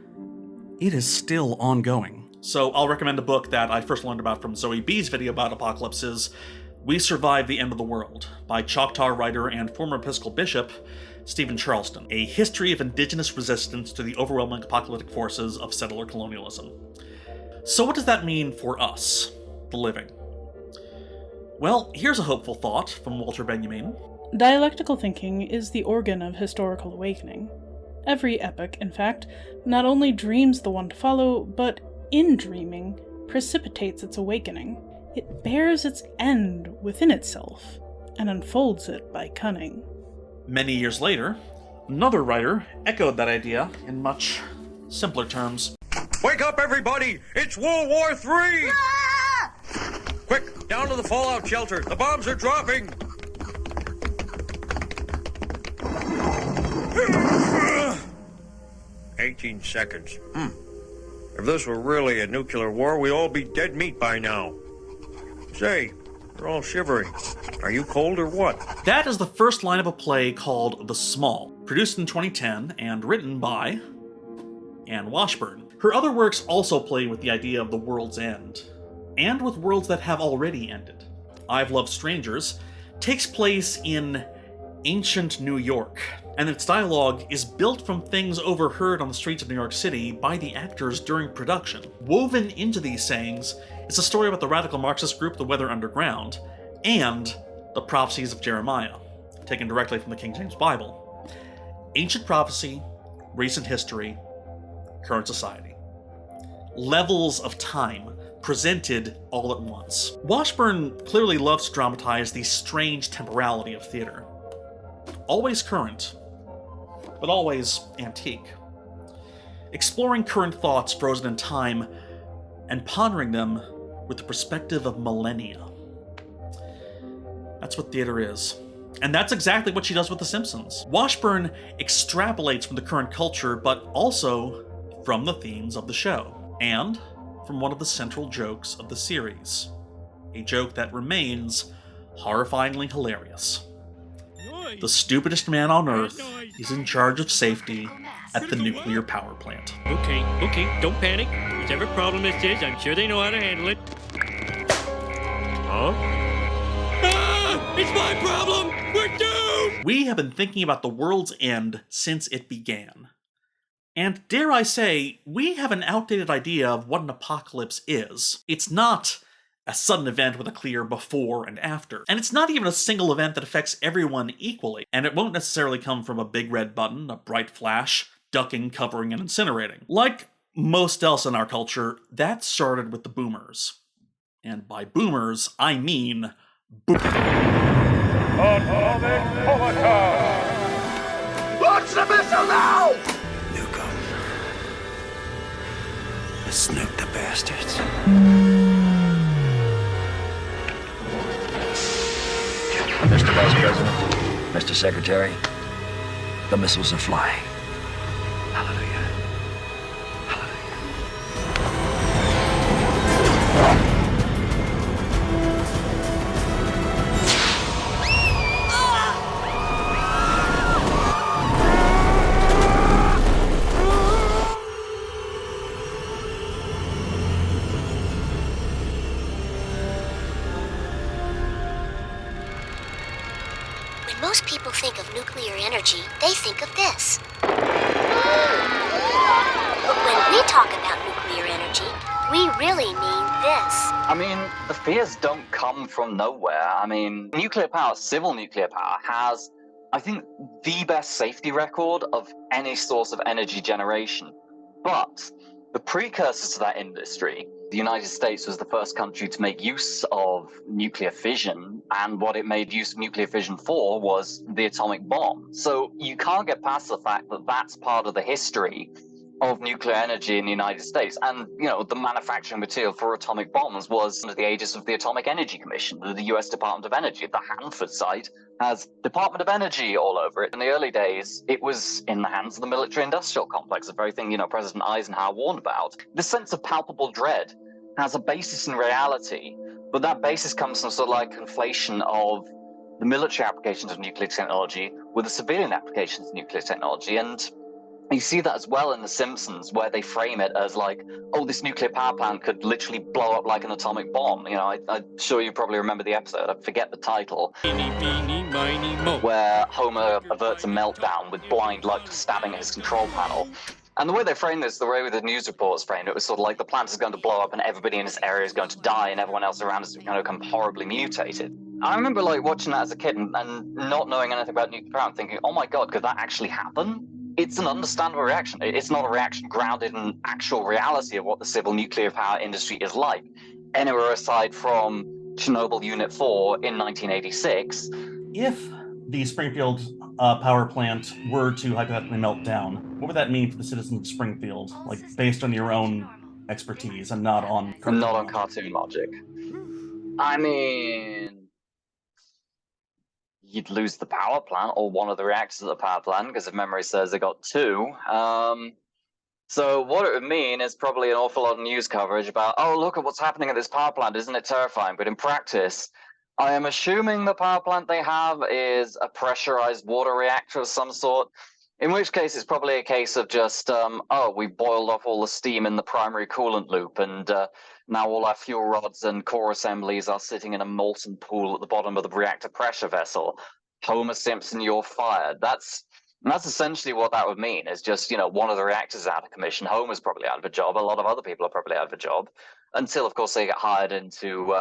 it is still ongoing. So I'll recommend a book that I first learned about from Zoe B's video about apocalypses, We Survived the End of the World, by Choctaw writer and former Episcopal bishop Stephen Charleston, a history of indigenous resistance to the overwhelming apocalyptic forces of settler colonialism. So what does that mean for us, the living? Well, here's a hopeful thought from Walter Benjamin. Dialectical thinking is the organ of historical awakening. Every epoch, in fact, not only dreams the one to follow, but, in dreaming, precipitates its awakening. It bears its end within itself, and unfolds it by cunning. Many years later, another writer echoed that idea in much simpler terms. Wake up, everybody! It's World War III! Ah! Quick, down to the fallout shelter. The bombs are dropping! 18 seconds. If this were really a nuclear war, we'd all be dead meat by now. Say, we're all shivering. Are you cold or what? That is the first line of a play called The Small, produced in 2010 and written by Anne Washburn. Her other works also play with the idea of the world's end, and with worlds that have already ended. I've Loved Strangers takes place in ancient New York, and its dialogue is built from things overheard on the streets of New York City by the actors during production. Woven into these sayings is a story about the radical Marxist group, the Weather Underground, and the prophecies of Jeremiah, taken directly from the King James Bible. Ancient prophecy, recent history, current society. Levels of time presented all at once. Washburn clearly loves to dramatize the strange temporality of theater. Always current, but always antique. Exploring current thoughts frozen in time and pondering them with the perspective of millennia. That's what theater is. And that's exactly what she does with The Simpsons. Washburn extrapolates from the current culture, but also from the themes of the show, and from one of the central jokes of the series. A joke that remains horrifyingly hilarious. The stupidest man on Earth is in charge of safety at the nuclear power plant. Okay, don't panic. Whatever problem this is, I'm sure they know how to handle it. Huh? Ah! It's my problem! We're doomed! We have been thinking about the world's end since it began. And dare I say, we have an outdated idea of what an apocalypse is. It's not a sudden event with a clear before and after. And it's not even a single event that affects everyone equally. And it won't necessarily come from a big red button, a bright flash, ducking, covering, and incinerating. Like most else in our culture, that started with the boomers. And by boomers, I mean Atomic Holocaust! Launch the missile now! Nuke 'em. Let's nuke the bastards. Mr. Vice President, Mr. Secretary, the missiles are flying. Hallelujah. energy, they think of this. But when we talk about nuclear energy, we really mean this. I mean, the fears don't come from nowhere. I mean, nuclear power, civil nuclear power, has, I think, the best safety record of any source of energy generation. But the precursors to that industry, the United States was the first country to make use of nuclear fission, and what it made use of nuclear fission for was the atomic bomb. So you can't get past the fact that that's part of the history of nuclear energy in the United States. And, you know, the manufacturing material for atomic bombs was under the aegis of the Atomic Energy Commission, the US Department of Energy. The Hanford site has Department of Energy all over it. In the early days, it was in the hands of the military-industrial complex, the very thing, you know, President Eisenhower warned about. The sense of palpable dread has a basis in reality, but that basis comes from sort of like conflation of the military applications of nuclear technology with the civilian applications of nuclear technology. And you see that as well in The Simpsons, where they frame it as like, oh, this nuclear power plant could literally blow up like an atomic bomb. You know, I'm sure you probably remember the episode. I forget the title. Where Homer averts a meltdown with blind light stabbing at his control panel. And the way they framed this, the way the news reports framed it, was sort of like the plant is going to blow up and everybody in this area is going to die and everyone else around is going to become horribly mutated. I remember like watching that as a kid and not knowing anything about nuclear power and thinking, oh my God, could that actually happen? It's an understandable reaction. It's not a reaction grounded in actual reality of what the civil nuclear power industry is like. Anywhere aside from Chernobyl Unit 4 in 1986. If the Springfield power plant were to hypothetically melt down, what would that mean for the citizens of Springfield? Like, based on your own expertise and not on cartoon Not on cartoon logic. I mean, you'd lose the power plant or one of the reactors of the power plant, because if memory serves, they got two. So what it would mean is probably an awful lot of news coverage about, oh, look at what's happening at this power plant, isn't it terrifying? But in practice, I am assuming the power plant they have is a pressurized water reactor of some sort, in which case it's probably a case of just, oh, we boiled off all the steam in the primary coolant loop, and now all our fuel rods and core assemblies are sitting in a molten pool at the bottom of the reactor pressure vessel. Homer Simpson, you're fired. That's essentially what that would mean, is just, you know, one of the reactors is out of commission. Homer's probably out of a job. A lot of other people are probably out of a job, until, of course, they get hired into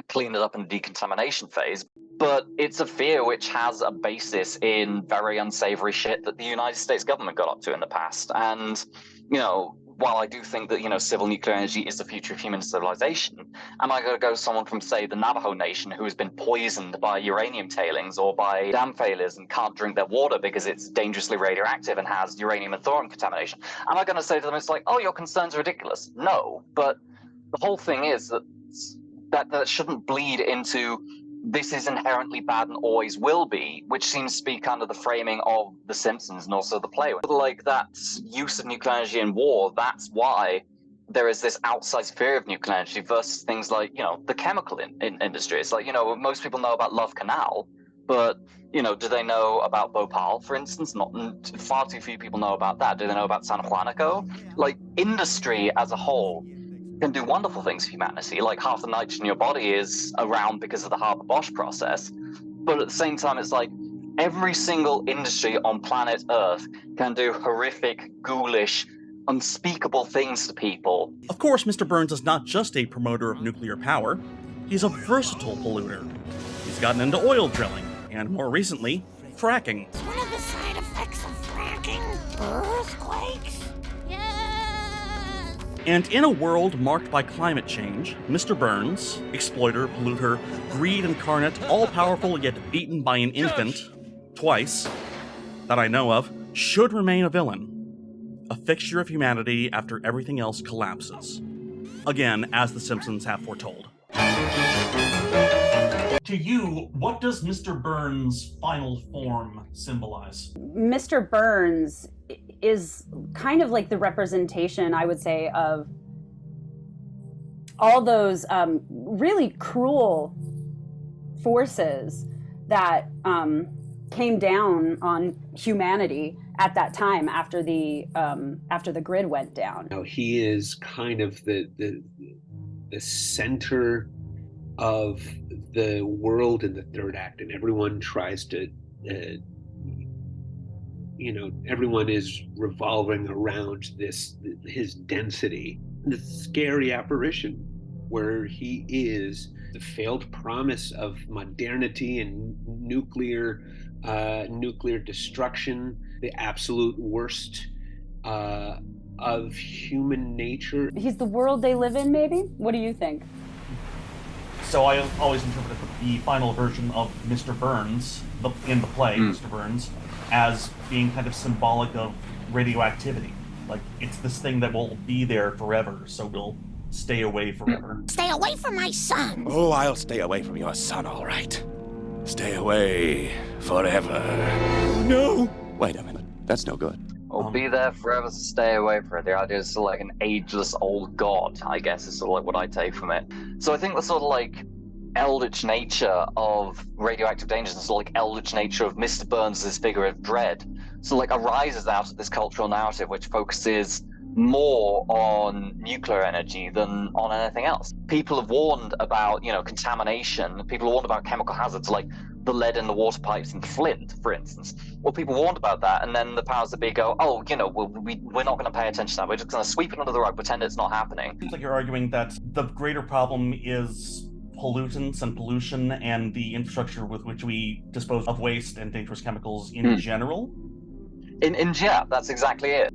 clean it up in the decontamination phase. But it's a fear which has a basis in very unsavory shit that the United States government got up to in the past. And, you know, while I do think that, you know, civil nuclear energy is the future of human civilization, am I going to go someone from, say, the Navajo Nation who has been poisoned by uranium tailings or by dam failures and can't drink their water because it's dangerously radioactive and has uranium and thorium contamination? Am I going to say to them, it's like, oh, your concerns are ridiculous? No, but the whole thing is that shouldn't bleed into this is inherently bad and always will be, which seems to be kind of the framing of The Simpsons and also the play. Like, that use of nuclear energy in war, that's why there is this outsized fear of nuclear energy versus things like, you know, the chemical industry. It's like, you know, most people know about Love Canal, but, you know, do they know about Bhopal, for instance? Not far too few people know about that. Do they know about San Juanico? Like, industry as a whole can do wonderful things for humanity. Like, half the nitrogen in your body is around because of the Haber-Bosch process. But at the same time, it's like every single industry on planet Earth can do horrific, ghoulish, unspeakable things to people. Of course, Mr. Burns is not just a promoter of nuclear power. He's a versatile polluter. He's gotten into oil drilling, and more recently, fracking. One of the side effects of fracking, earthquakes. And in a world marked by climate change, Mr. Burns, exploiter, polluter, greed incarnate, all-powerful yet beaten by an infant, twice, that I know of, should remain a villain. A fixture of humanity after everything else collapses. Again, as The Simpsons have foretold. To you, what does Mr. Burns' final form symbolize? Mr. Burns is kind of like the representation, I would say, of all those really cruel forces that came down on humanity at that time after the grid went down. You know, he is kind of the center of the world in the third act, and everyone tries to everyone is revolving around his density. The scary apparition where he is the failed promise of modernity and nuclear destruction, the absolute worst of human nature. He's the world they live in, maybe? What do you think? So I always interpreted the final version of Mr. Burns, in the play, Mr. Burns, as being kind of symbolic of radioactivity. Like, it's this thing that will be there forever, so we'll stay away forever. Stay away from my son! Oh, I'll stay away from your son, all right. Stay away forever. No! Wait a minute. That's no good. Or be there forever to stay away from it. The idea is sort of like an ageless old god, I guess, is sort of like what I take from it. So I think the sort of like eldritch nature of radioactive dangers and sort of like eldritch nature of Mr. Burns' figure of dread so like arises out of this cultural narrative which focuses more on nuclear energy than on anything else. People have warned about, contamination. People have warned about chemical hazards like the lead in the water pipes in Flint, for instance. Well, people warned about that, and then the powers that be go, we're not going to pay attention to that. We're just going to sweep it under the rug, pretend it's not happening. Seems like you're arguing that the greater problem is pollutants and pollution and the infrastructure with which we dispose of waste and dangerous chemicals in general? Yeah, that's exactly it.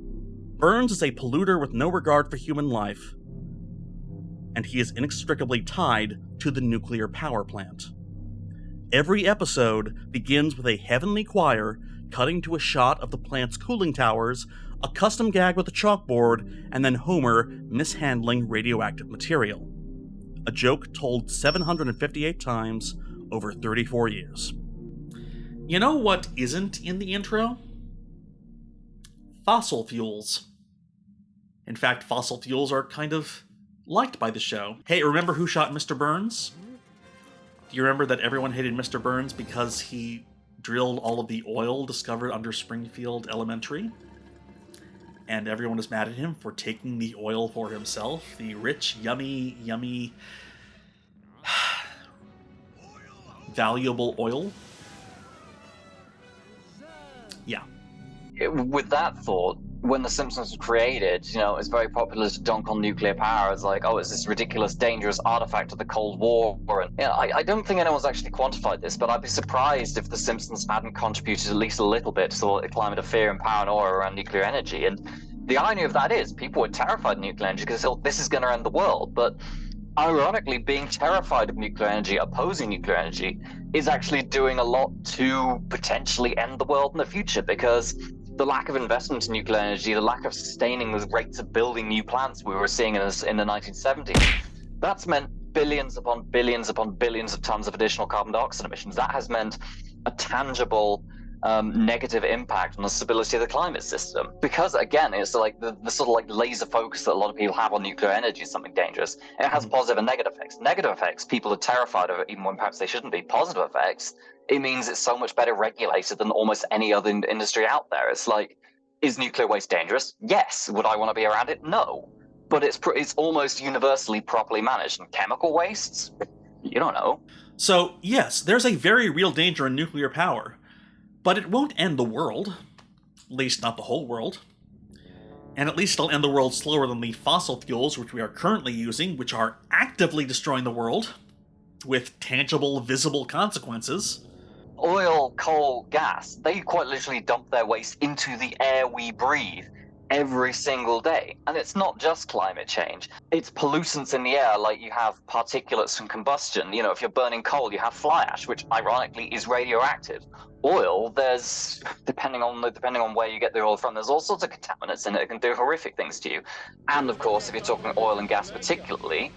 Burns is a polluter with no regard for human life, and he is inextricably tied to the nuclear power plant. Every episode begins with a heavenly choir cutting to a shot of the plant's cooling towers, a custom gag with a chalkboard, and then Homer mishandling radioactive material. A joke told 758 times over 34 years. You know what isn't in the intro? Fossil fuels. In fact, fossil fuels are kind of liked by the show. Hey, remember who shot Mr. Burns? Do you remember that everyone hated Mr. Burns because he drilled all of the oil discovered under Springfield Elementary? And everyone was mad at him for taking the oil for himself. The rich, yummy, valuable oil. Yeah. With that thought, when The Simpsons was created, it's very popular to dunk on nuclear power as like, it's this ridiculous, dangerous artifact of the Cold War. And I don't think anyone's actually quantified this, but I'd be surprised if The Simpsons hadn't contributed at least a little bit to sort of the climate of fear and paranoia around nuclear energy. And the irony of that is, people were terrified of nuclear energy because this is going to end the world. But ironically, being terrified of nuclear energy, opposing nuclear energy, is actually doing a lot to potentially end the world in the future, because the lack of investment in nuclear energy, the lack of sustaining the rates of building new plants we were seeing in the 1970s, that's meant billions upon billions upon billions of tons of additional carbon dioxide emissions. That has meant a tangible negative impact on the stability of the climate system. Because again, it's like the sort of like laser focus that a lot of people have on nuclear energy is something dangerous. It has positive and negative effects. Negative effects, people are terrified of it, even when perhaps they shouldn't be. Positive effects, it means it's so much better regulated than almost any other industry out there. It's like, is nuclear waste dangerous? Yes. Would I want to be around it? No. But it's almost universally properly managed. And chemical wastes? You don't know. So, yes, there's a very real danger in nuclear power. But it won't end the world. At least not the whole world. And at least it'll end the world slower than the fossil fuels which we are currently using, which are actively destroying the world, with tangible, visible consequences. Oil, coal, gas, they quite literally dump their waste into the air we breathe every single day. And it's not just climate change. It's pollutants in the air, like you have particulates from combustion. If you're burning coal, you have fly ash, which ironically is radioactive. Oil, there's, depending on where you get the oil from, there's all sorts of contaminants in it that can do horrific things to you. And of course, if you're talking oil and gas particularly,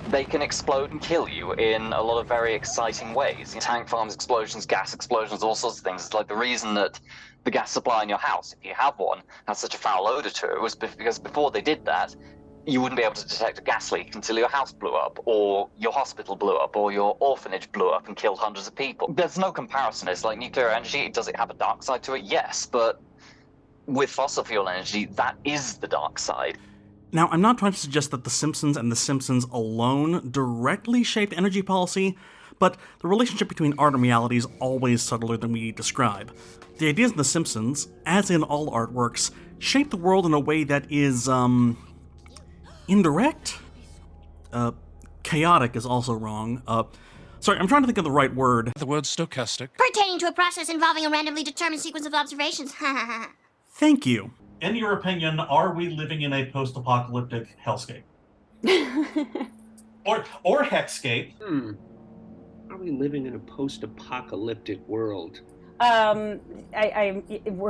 they can explode and kill you in a lot of very exciting ways. Tank farms explosions, gas explosions, all sorts of things. It's like the reason that the gas supply in your house, if you have one, has such a foul odor to it was because before they did that, you wouldn't be able to detect a gas leak until your house blew up, or your hospital blew up, or your orphanage blew up and killed hundreds of people. There's no comparison. It's like nuclear energy, does it have a dark side to it? Yes, but with fossil fuel energy, that is the dark side. Now, I'm not trying to suggest that The Simpsons and The Simpsons alone directly shaped energy policy, but the relationship between art and reality is always subtler than we describe. The ideas in The Simpsons, as in all artworks, shape the world in a way that is, indirect? Chaotic is also wrong. Sorry, I'm trying to think of the right word. The word stochastic. Pertaining to a process involving a randomly determined sequence of observations. Thank you. In your opinion, are we living in a post-apocalyptic hellscape? or hexscape? Are we living in a post-apocalyptic world? We're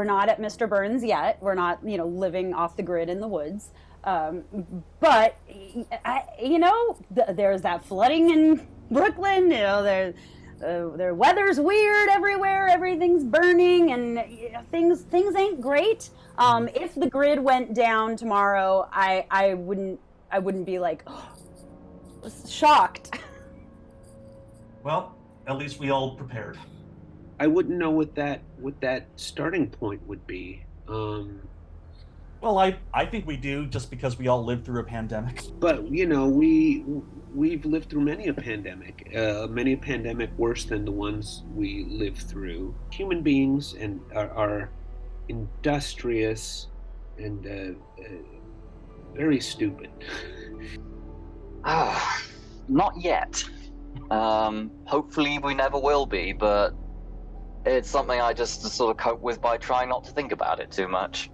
not at Mr. Burns yet. We're not, living off the grid in the woods. But there's that flooding in Brooklyn. Their weather's weird everywhere. Everything's burning, and things ain't great. If the grid went down tomorrow, I wouldn't be like shocked. Well, at least we all prepared. I wouldn't know what that starting point would be. Well, I think we do, just because we all lived through a pandemic. But we've lived through many a pandemic worse than the ones we lived through. Human beings are industrious and very stupid. Not yet. Hopefully we never will be, but it's something I just sort of cope with by trying not to think about it too much.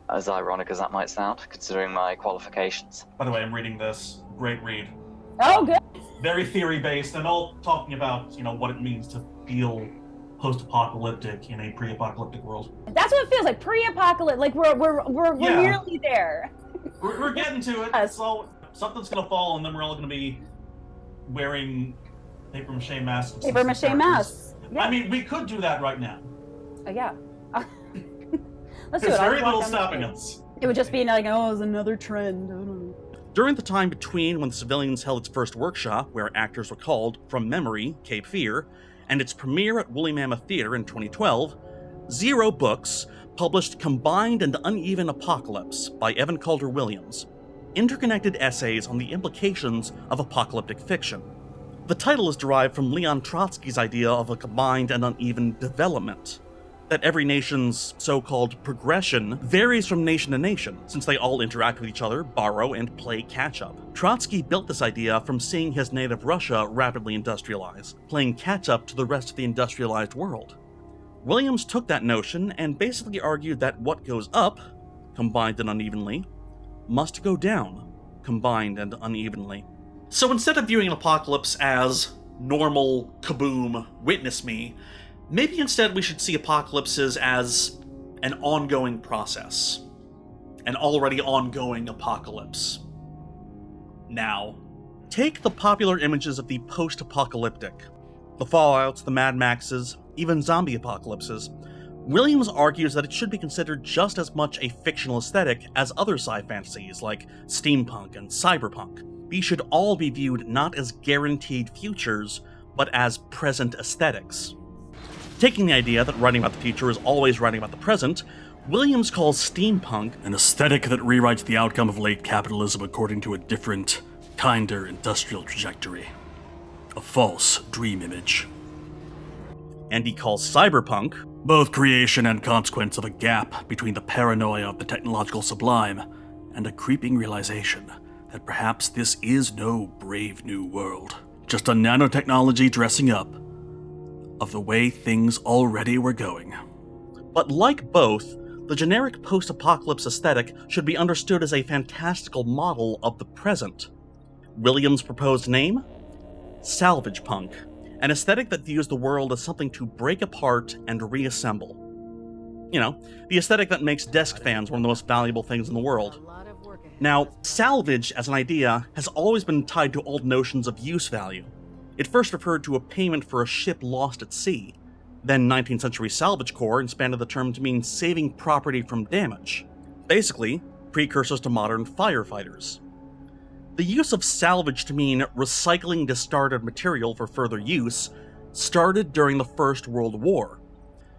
As ironic as that might sound, considering my qualifications. By the way, I'm reading this. Great read. Oh, good. Very theory-based, and all talking about, what it means to feel post-apocalyptic in a pre-apocalyptic world. That's what it feels like, pre-apocalyptic. Like we're nearly there. We're getting to it. So something's gonna fall, and then we're all gonna be wearing papier-mâché masks. Papier-mâché masks. Yeah. I mean, we could do that right now. Yeah. Let's do it. There's very little stopping us. It would just be like, it's another trend. I don't know. During the time between when the Civilians held its first workshop, where actors were called from memory, Cape Fear, and its premiere at Woolly Mammoth Theatre in 2012, Zero Books published Combined and Uneven Apocalypse by Evan Calder Williams, interconnected essays on the implications of apocalyptic fiction. The title is derived from Leon Trotsky's idea of a combined and uneven development, that every nation's so-called progression varies from nation to nation, since they all interact with each other, borrow, and play catch-up. Trotsky built this idea from seeing his native Russia rapidly industrialize, playing catch-up to the rest of the industrialized world. Williams took that notion and basically argued that what goes up, combined and unevenly, must go down, combined and unevenly. So instead of viewing an apocalypse as normal, kaboom, witness me, maybe instead we should see apocalypses as an ongoing process. An already ongoing apocalypse. Now, take the popular images of the post-apocalyptic, the Fallouts, the Mad Maxes, even zombie apocalypses. Williams argues that it should be considered just as much a fictional aesthetic as other sci fantasies like steampunk and cyberpunk. These should all be viewed not as guaranteed futures, but as present aesthetics. Taking the idea that writing about the future is always writing about the present, Williams calls steampunk an aesthetic that rewrites the outcome of late capitalism according to a different, kinder industrial trajectory. A false dream image. And he calls cyberpunk both creation and consequence of a gap between the paranoia of the technological sublime and a creeping realization that perhaps this is no brave new world, just a nanotechnology dressing up of the way things already were going. But like both, the generic post-apocalypse aesthetic should be understood as a fantastical model of the present. Williams' proposed name? Salvagepunk, an aesthetic that views the world as something to break apart and reassemble. The aesthetic that makes desk fans one of the most valuable things in the world. Now, salvage as an idea has always been tied to old notions of use value. It first referred to a payment for a ship lost at sea. Then 19th century Salvage Corps expanded the term to mean saving property from damage. Basically, precursors to modern firefighters. The use of salvage to mean recycling discarded material for further use started during the First World War,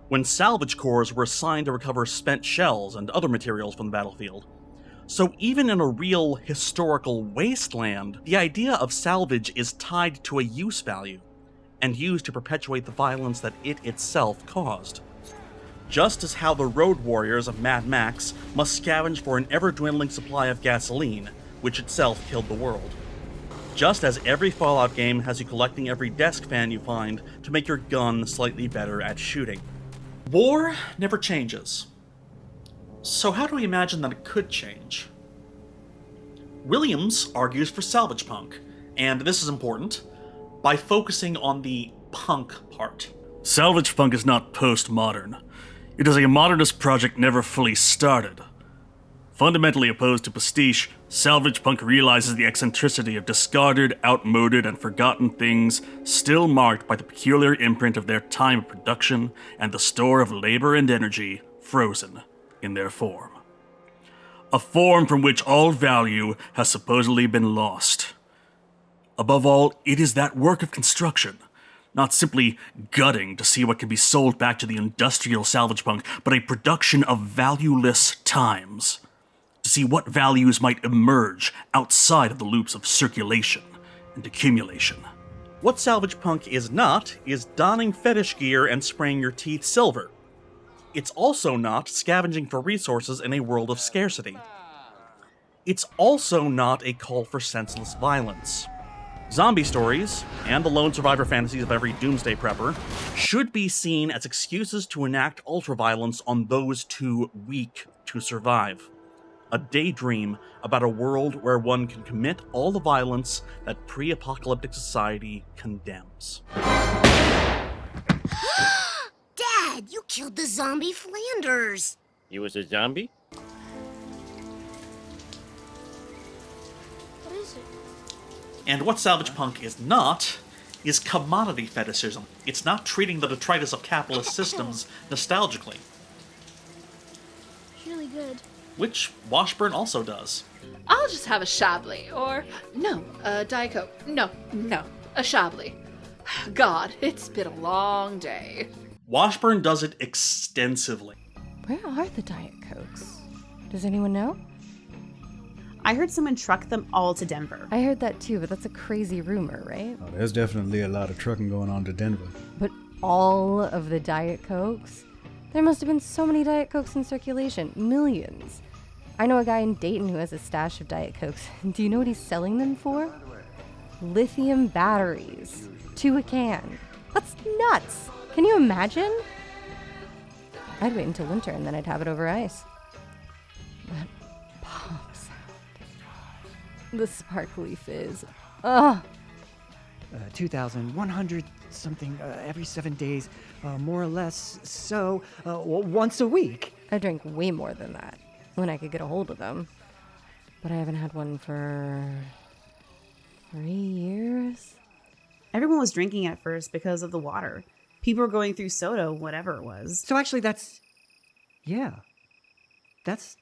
when salvage corps were assigned to recover spent shells and other materials from the battlefield. So even in a real historical wasteland, the idea of salvage is tied to a use value, and used to perpetuate the violence that it itself caused. Just as how the road warriors of Mad Max must scavenge for an ever-dwindling supply of gasoline, which itself killed the world. Just as every Fallout game has you collecting every desk fan you find to make your gun slightly better at shooting. War never changes. So how do we imagine that it could change? Williams argues for Salvagepunk, and this is important, by focusing on the punk part. Salvagepunk is not postmodern. It is a modernist project never fully started. Fundamentally opposed to pastiche, Salvagepunk realizes the eccentricity of discarded, outmoded, and forgotten things still marked by the peculiar imprint of their time of production and the store of labor and energy frozen in their form. A form from which all value has supposedly been lost. Above all, it is that work of construction, not simply gutting to see what can be sold back to the industrial Salvagepunk, but a production of valueless times, to see what values might emerge outside of the loops of circulation and accumulation. What Salvagepunk is not is donning fetish gear and spraying your teeth silver. It's also not scavenging for resources in a world of scarcity. It's also not a call for senseless violence. Zombie stories, and the lone survivor fantasies of every doomsday prepper, should be seen as excuses to enact ultraviolence on those too weak to survive. A daydream about a world where one can commit all the violence that pre-apocalyptic society condemns. Dad, you killed the zombie Flanders. You was a zombie? What is it? And what Salvagepunk is not is commodity fetishism. It's not treating the detritus of capitalist systems nostalgically, It's really good. which Washburn also does. I'll just have a Chablis, or no, a Diet Coke. No, a Chablis. God, it's been a long day. Washburn does it extensively. Where are the Diet Cokes? Does anyone know? I heard someone truck them all to Denver. I heard that too, but that's a crazy rumor, right? Oh, there's definitely a lot of trucking going on to Denver. But all of the Diet Cokes? There must have been so many Diet Cokes in circulation. Millions. I know a guy in Dayton who has a stash of Diet Cokes. Do you know what he's selling them for? Lithium batteries. To a can. That's nuts! Can you imagine? I'd wait until winter and then I'd have it over ice. That pop sound. The sparkly fizz. Ugh! 2,100 something every 7 days, more or less, so once a week. I drink way more than that when I could get a hold of them. But I haven't had one for 3 years. Everyone was drinking at first because of the water. People were going through soda, whatever it was. So actually that's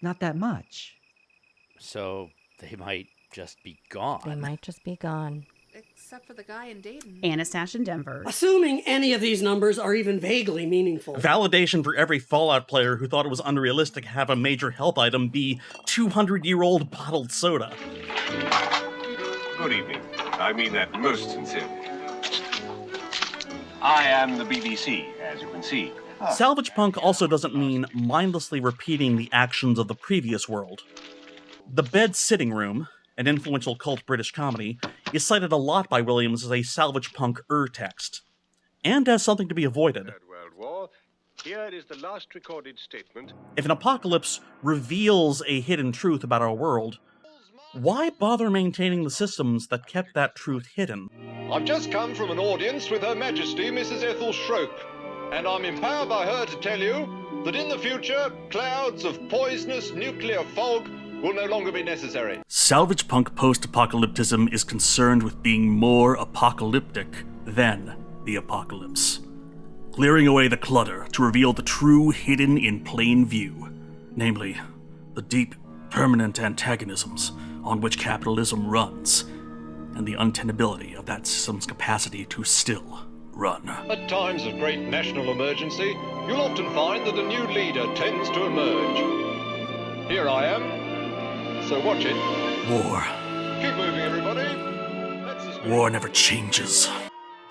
not that much. So they might just be gone. They might just be gone. Except for the guy in Dayton. And a stash in Denver. Assuming any of these numbers are even vaguely meaningful. Validation for every Fallout player who thought it was unrealistic to have a major health item be 200-year-old bottled soda. Good evening. I mean that most sincerely. I am the BBC, as you can see. Salvagepunk also doesn't mean mindlessly repeating the actions of the previous world. The Bed Sitting Room, an influential cult British comedy, is cited a lot by Williams as a Salvagepunk text, and as something to be avoided. World War. Here is the last recorded statement. If an apocalypse reveals a hidden truth about our world, why bother maintaining the systems that kept that truth hidden? I've just come from an audience with Her Majesty Mrs. Ethel Schroep, and I'm empowered by her to tell you that in the future, clouds of poisonous nuclear fog will no longer be necessary. Salvagepunk post-apocalypticism is concerned with being more apocalyptic than the apocalypse, clearing away the clutter to reveal the true hidden in plain view, namely, the deep, permanent antagonisms on which capitalism runs, and the untenability of that system's capacity to still run. At times of great national emergency, you'll often find that a new leader tends to emerge. Here I am, so watch it. War. Keep moving, everybody. War never changes.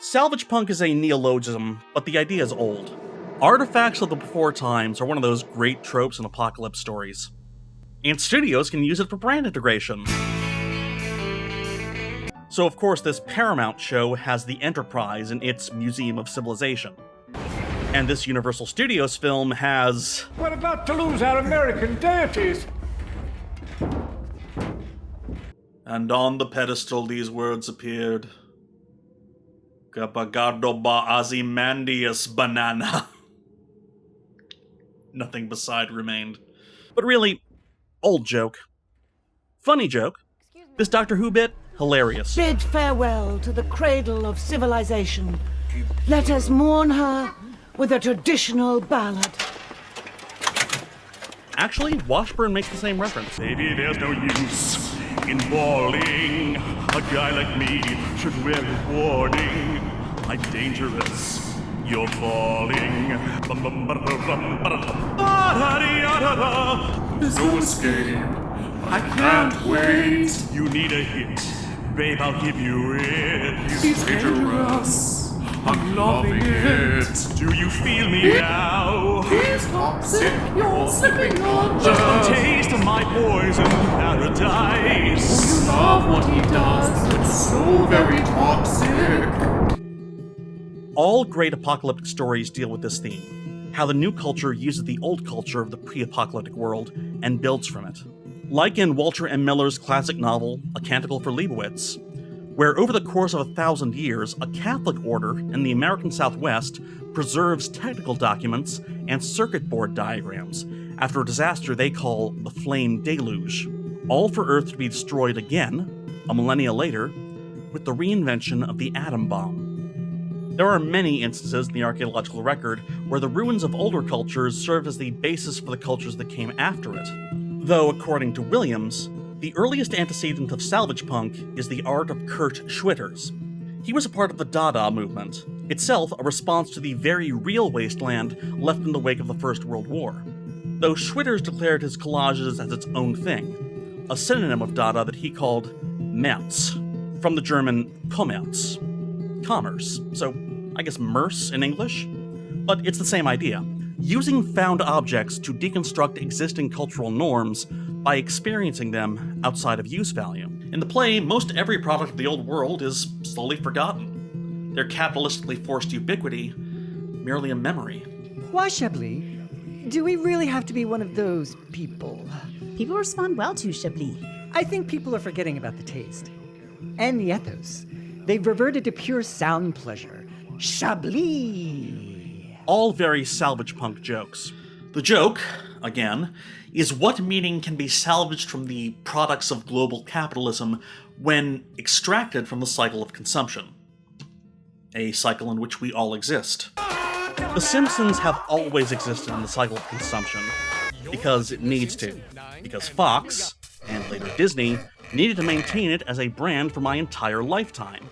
Salvagepunk is a neologism, but the idea is old. Artifacts of the before times are one of those great tropes in apocalypse stories. And studios can use it for brand integration. So of course this Paramount show has the Enterprise in its Museum of Civilization. And this Universal Studios film has... We're about to lose our American deities. And on the pedestal these words appeared. Capagado ba Ozymandias banana. Nothing beside remained. But really, old joke. Funny joke. This Doctor Who bit, hilarious. Bid farewell to the cradle of civilization. Let us mourn her with a traditional ballad. Actually, Washburn makes the same reference. Maybe there's no use in bawling. A guy like me should wear a warning. I'm dangerous. You're falling. There's no escape. I can't wait. You need a hit. Babe, I'll give you it. He's dangerous. I'm loving it. Do you feel me now? He's toxic. You're slipping on Just a taste of my poison paradise. You love what he does. It's so very toxic. All great apocalyptic stories deal with this theme. How the new culture uses the old culture of the pre-apocalyptic world and builds from it. Like in Walter M. Miller's classic novel, A Canticle for Leibowitz, where over the course of 1,000 years, a Catholic order in the American Southwest preserves technical documents and circuit board diagrams after a disaster they call the Flame Deluge, all for Earth to be destroyed again, a millennia later, with the reinvention of the atom bomb. There are many instances in the archaeological record where the ruins of older cultures serve as the basis for the cultures that came after it. Though, according to Williams, the earliest antecedent of salvagepunk is the art of Kurt Schwitters. He was a part of the Dada movement, itself a response to the very real wasteland left in the wake of the First World War, though Schwitters declared his collages as its own thing, a synonym of Dada that he called März, from the German Kommerz, commerce, so I guess merce in English? But it's the same idea, using found objects to deconstruct existing cultural norms by experiencing them outside of use value. In the play, most every product of the old world is slowly forgotten. Their capitalistically forced ubiquity, merely a memory. Why, Chablis? Do we really have to be one of those people? People respond well to Chablis. I think people are forgetting about the taste. And the ethos. They've reverted to pure sound pleasure. Chablis! All very salvagepunk jokes. The joke, again, is what meaning can be salvaged from the products of global capitalism when extracted from the cycle of consumption. A cycle in which we all exist. The Simpsons have always existed in the cycle of consumption. Because it needs to. Because Fox, and later Disney, needed to maintain it as a brand for my entire lifetime.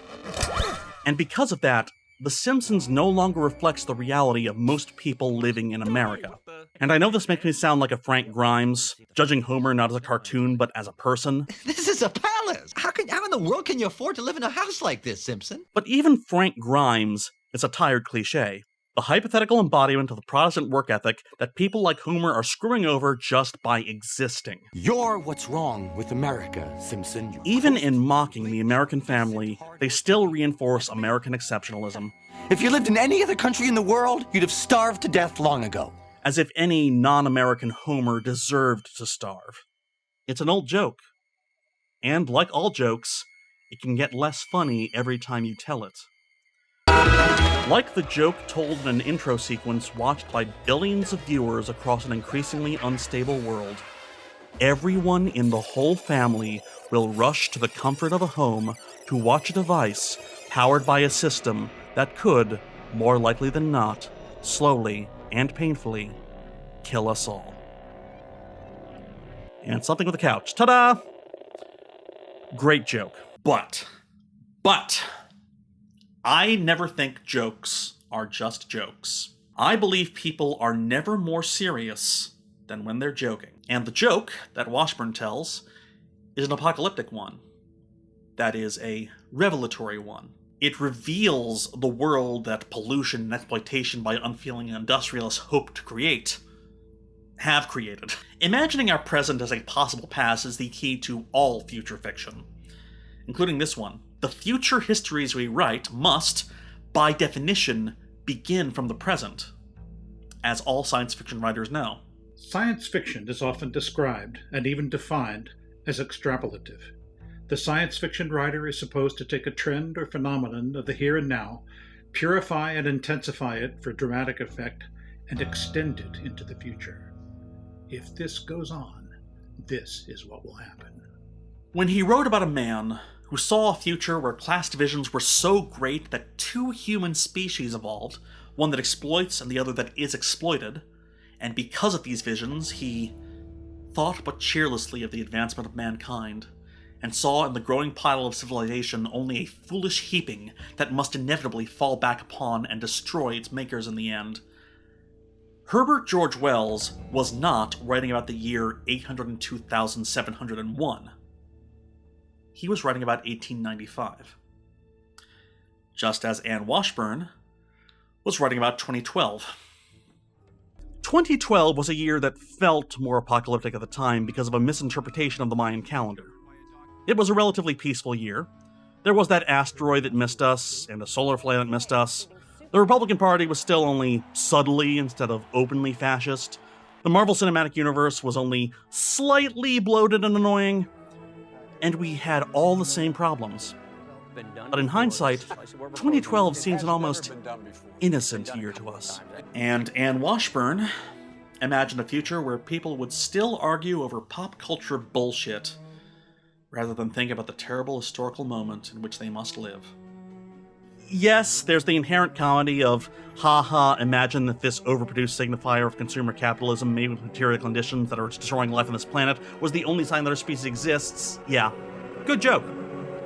And because of that, The Simpsons no longer reflects the reality of most people living in America. And I know this makes me sound like a Frank Grimes, judging Homer not as a cartoon, but as a person. This is a palace! How in the world can you afford to live in a house like this, Simpson? But even Frank Grimes is a tired cliche. The hypothetical embodiment of the Protestant work ethic that people like Homer are screwing over just by existing. You're what's wrong with America, Simpson. Even in mocking the American family, they still reinforce American exceptionalism. If you lived in any other country in the world, you'd have starved to death long ago. As if any non-American Homer deserved to starve. It's an old joke. And like all jokes, it can get less funny every time you tell it. Like the joke told in an intro sequence watched by billions of viewers across an increasingly unstable world, everyone in the whole family will rush to the comfort of a home to watch a device powered by a system that could, more likely than not, slowly and painfully, kill us all. And something with a couch. Ta-da! Great joke. But, I never think jokes are just jokes. I believe people are never more serious than when they're joking. And the joke that Washburn tells is an apocalyptic one. That is a revelatory one. It reveals the world that pollution and exploitation by unfeeling industrialists hope to create. Have created. Imagining our present as a possible past is the key to all future fiction, including this one. The future histories we write must, by definition, begin from the present, as all science fiction writers know. Science fiction is often described, and even defined, as extrapolative. The science fiction writer is supposed to take a trend or phenomenon of the here and now, purify and intensify it for dramatic effect, and extend it into the future. If this goes on, this is what will happen. When he wrote about a man who saw a future where class divisions were so great that two human species evolved, one that exploits and the other that is exploited, and because of these visions, he thought but cheerlessly of the advancement of mankind, and saw in the growing pile of civilization only a foolish heaping that must inevitably fall back upon and destroy its makers in the end. Herbert George Wells was not writing about the year 802,701. He was writing about 1895. Just as Anne Washburn was writing about 2012. 2012 was a year that felt more apocalyptic at the time because of a misinterpretation of the Mayan calendar. It was a relatively peaceful year. There was that asteroid that missed us, and a solar flare that missed us. The Republican Party was still only subtly instead of openly fascist. The Marvel Cinematic Universe was only slightly bloated and annoying. And we had all the same problems. But in hindsight, 2012 seems an almost innocent year to us. And Anne Washburn imagined a future where people would still argue over pop culture bullshit, rather than think about the terrible historical moment in which they must live. Yes, there's the inherent comedy of, haha, imagine that this overproduced signifier of consumer capitalism made with material conditions that are destroying life on this planet was the only sign that our species exists. Yeah. Good joke.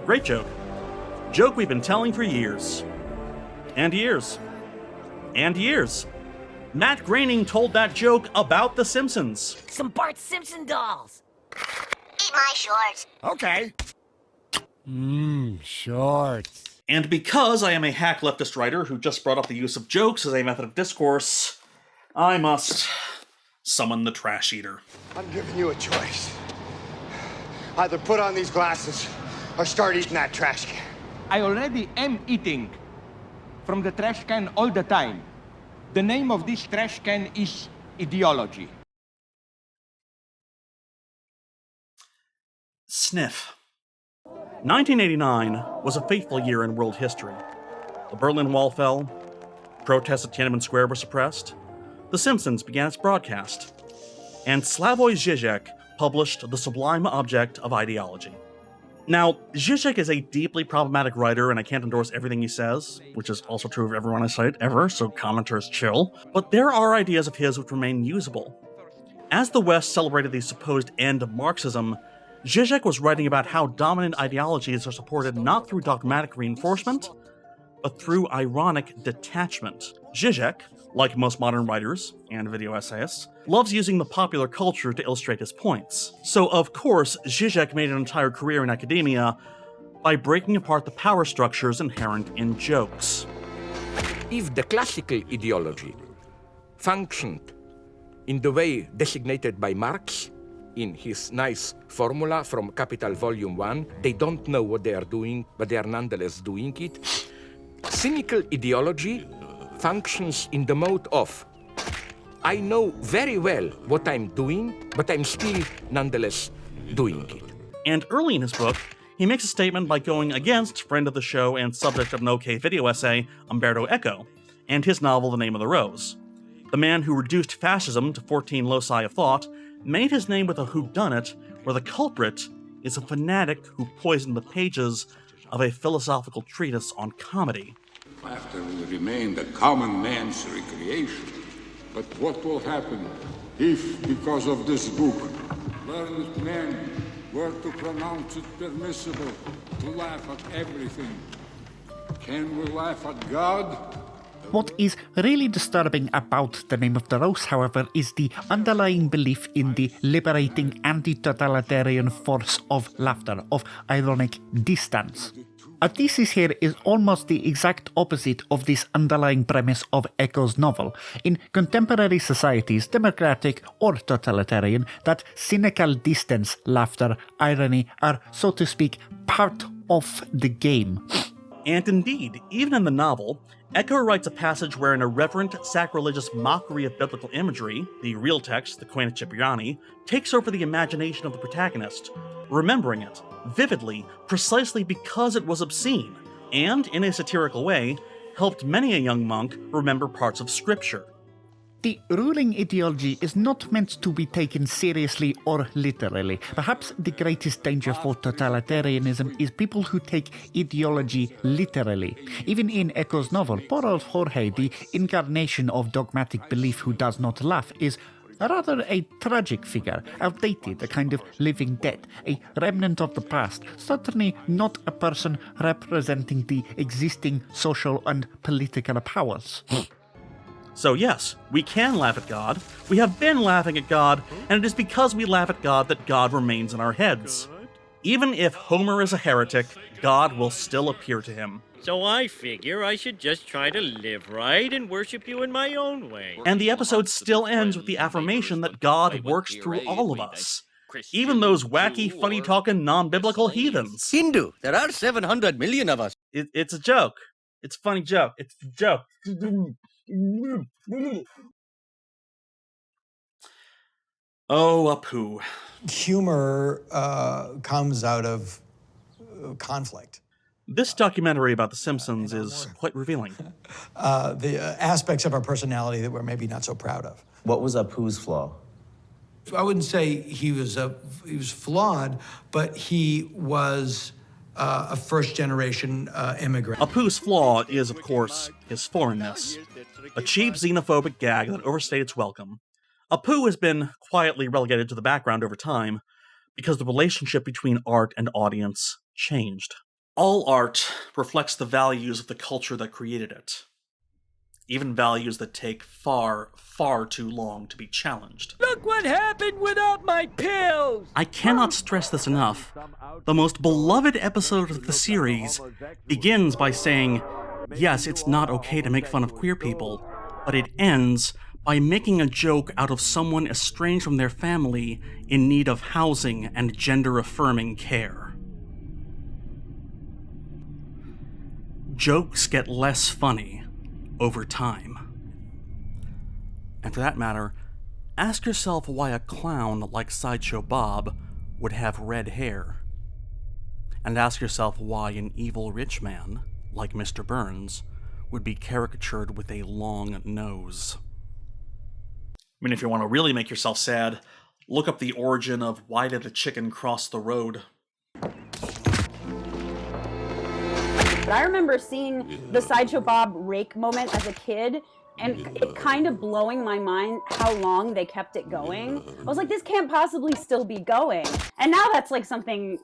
Great joke. Joke we've been telling for years. And years. And years. Matt Groening told that joke about The Simpsons. Some Bart Simpson dolls. Eat my shorts. Okay. Shorts. And because I am a hack leftist writer who just brought up the use of jokes as a method of discourse, I must summon the trash eater. I'm giving you a choice. Either put on these glasses or start eating that trash can. I already am eating from the trash can all the time. The name of this trash can is ideology. Sniff. 1989 was a fateful year in world history. The Berlin Wall fell, protests at Tiananmen Square were suppressed, The Simpsons began its broadcast, and Slavoj Žižek published The Sublime Object of Ideology. Now, Žižek is a deeply problematic writer, and I can't endorse everything he says, which is also true of everyone I cite ever, so commenters chill, but there are ideas of his which remain usable. As the West celebrated the supposed end of Marxism, Žižek was writing about how dominant ideologies are supported not through dogmatic reinforcement, but through ironic detachment. Žižek, like most modern writers and video essayists, loves using the popular culture to illustrate his points. So, of course, Žižek made an entire career in academia by breaking apart the power structures inherent in jokes. If the classical ideology functioned in the way designated by Marx in his nice formula from Capital Volume 1, they don't know what they are doing, but they are nonetheless doing it. Cynical ideology functions in the mode of, I know very well what I'm doing, but I'm still nonetheless doing it. And early in his book, he makes a statement by going against friend of the show and subject of an OK video essay, Umberto Eco, and his novel The Name of the Rose. The man who reduced fascism to 14 loci of thought made his name with a whodunit where the culprit is a fanatic who poisoned the pages of a philosophical treatise on comedy. Laughter will remain the common man's recreation. But what will happen if, because of this book, learned men were to pronounce it permissible to laugh at everything? Can we laugh at God? What is really disturbing about The Name of the Rose, however, is the underlying belief in the liberating anti-totalitarian force of laughter, of ironic distance. Our thesis here is almost the exact opposite of this underlying premise of Echo's novel. In contemporary societies, democratic or totalitarian, that cynical distance, laughter, irony are, so to speak, part of the game. And indeed, even in the novel, Echo writes a passage where an irreverent, sacrilegious mockery of biblical imagery, the real text, the Quain Cipriani, takes over the imagination of the protagonist, remembering it, vividly, precisely because it was obscene, and, in a satirical way, helped many a young monk remember parts of scripture. The ruling ideology is not meant to be taken seriously or literally. Perhaps the greatest danger for totalitarianism is people who take ideology literally. Even in Echo's novel, poor old Jorge, the incarnation of dogmatic belief who does not laugh, is rather a tragic figure, outdated, a kind of living dead, a remnant of the past, certainly not a person representing the existing social and political powers. So yes, we can laugh at God, we have been laughing at God, and it is because we laugh at God that God remains in our heads. Even if Homer is a heretic, God will still appear to him. So I figure I should just try to live right and worship you in my own way. And the episode still ends with the affirmation that God works through all of us. Even those wacky, funny-talking, non-biblical heathens. Hindu, there are 700 million of us. It's a joke. It's a funny joke. It's a joke. Oh, Apu. Humor comes out of conflict. This documentary about The Simpsons is quite revealing. The aspects of our personality that we're maybe not so proud of. What was Apu's flaw? I wouldn't say he was flawed, but he was a first-generation immigrant. Apu's flaw is, of course, his foreignness. A cheap xenophobic gag that overstayed its welcome. Apu has been quietly relegated to the background over time because the relationship between art and audience changed. All art reflects the values of the culture that created it. Even values that take far, far too long to be challenged. Look what happened without my pills! I cannot stress this enough. The most beloved episode of the series begins by saying, yes, it's not okay to make fun of queer people, but it ends by making a joke out of someone estranged from their family in need of housing and gender-affirming care. Jokes get less funny over time. And for that matter, ask yourself why a clown like Sideshow Bob would have red hair. And ask yourself why an evil rich man, like Mr. Burns, would be caricatured with a long nose. I mean, if you want to really make yourself sad, look up the origin of Why Did a Chicken Cross the Road? But I remember seeing the Sideshow Bob rake moment as a kid, and it kind of blowing my mind how long they kept it going. I was like, this can't possibly still be going. And now that's like something,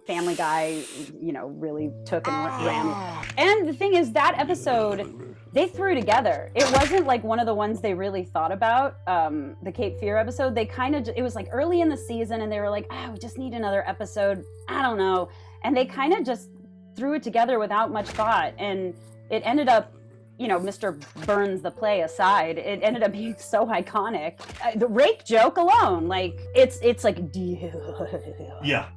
Family Guy, really took and ran. And the thing is, that episode, they threw together. It wasn't like one of the ones they really thought about, the Cape Fear episode. They kind of, it was like early in the season, and they were like, we just need another episode. I don't know. And they kind of just threw it together without much thought. And it ended up, Mr. Burns, the play aside, it ended up being so iconic. The rake joke alone, like, it's like, yeah.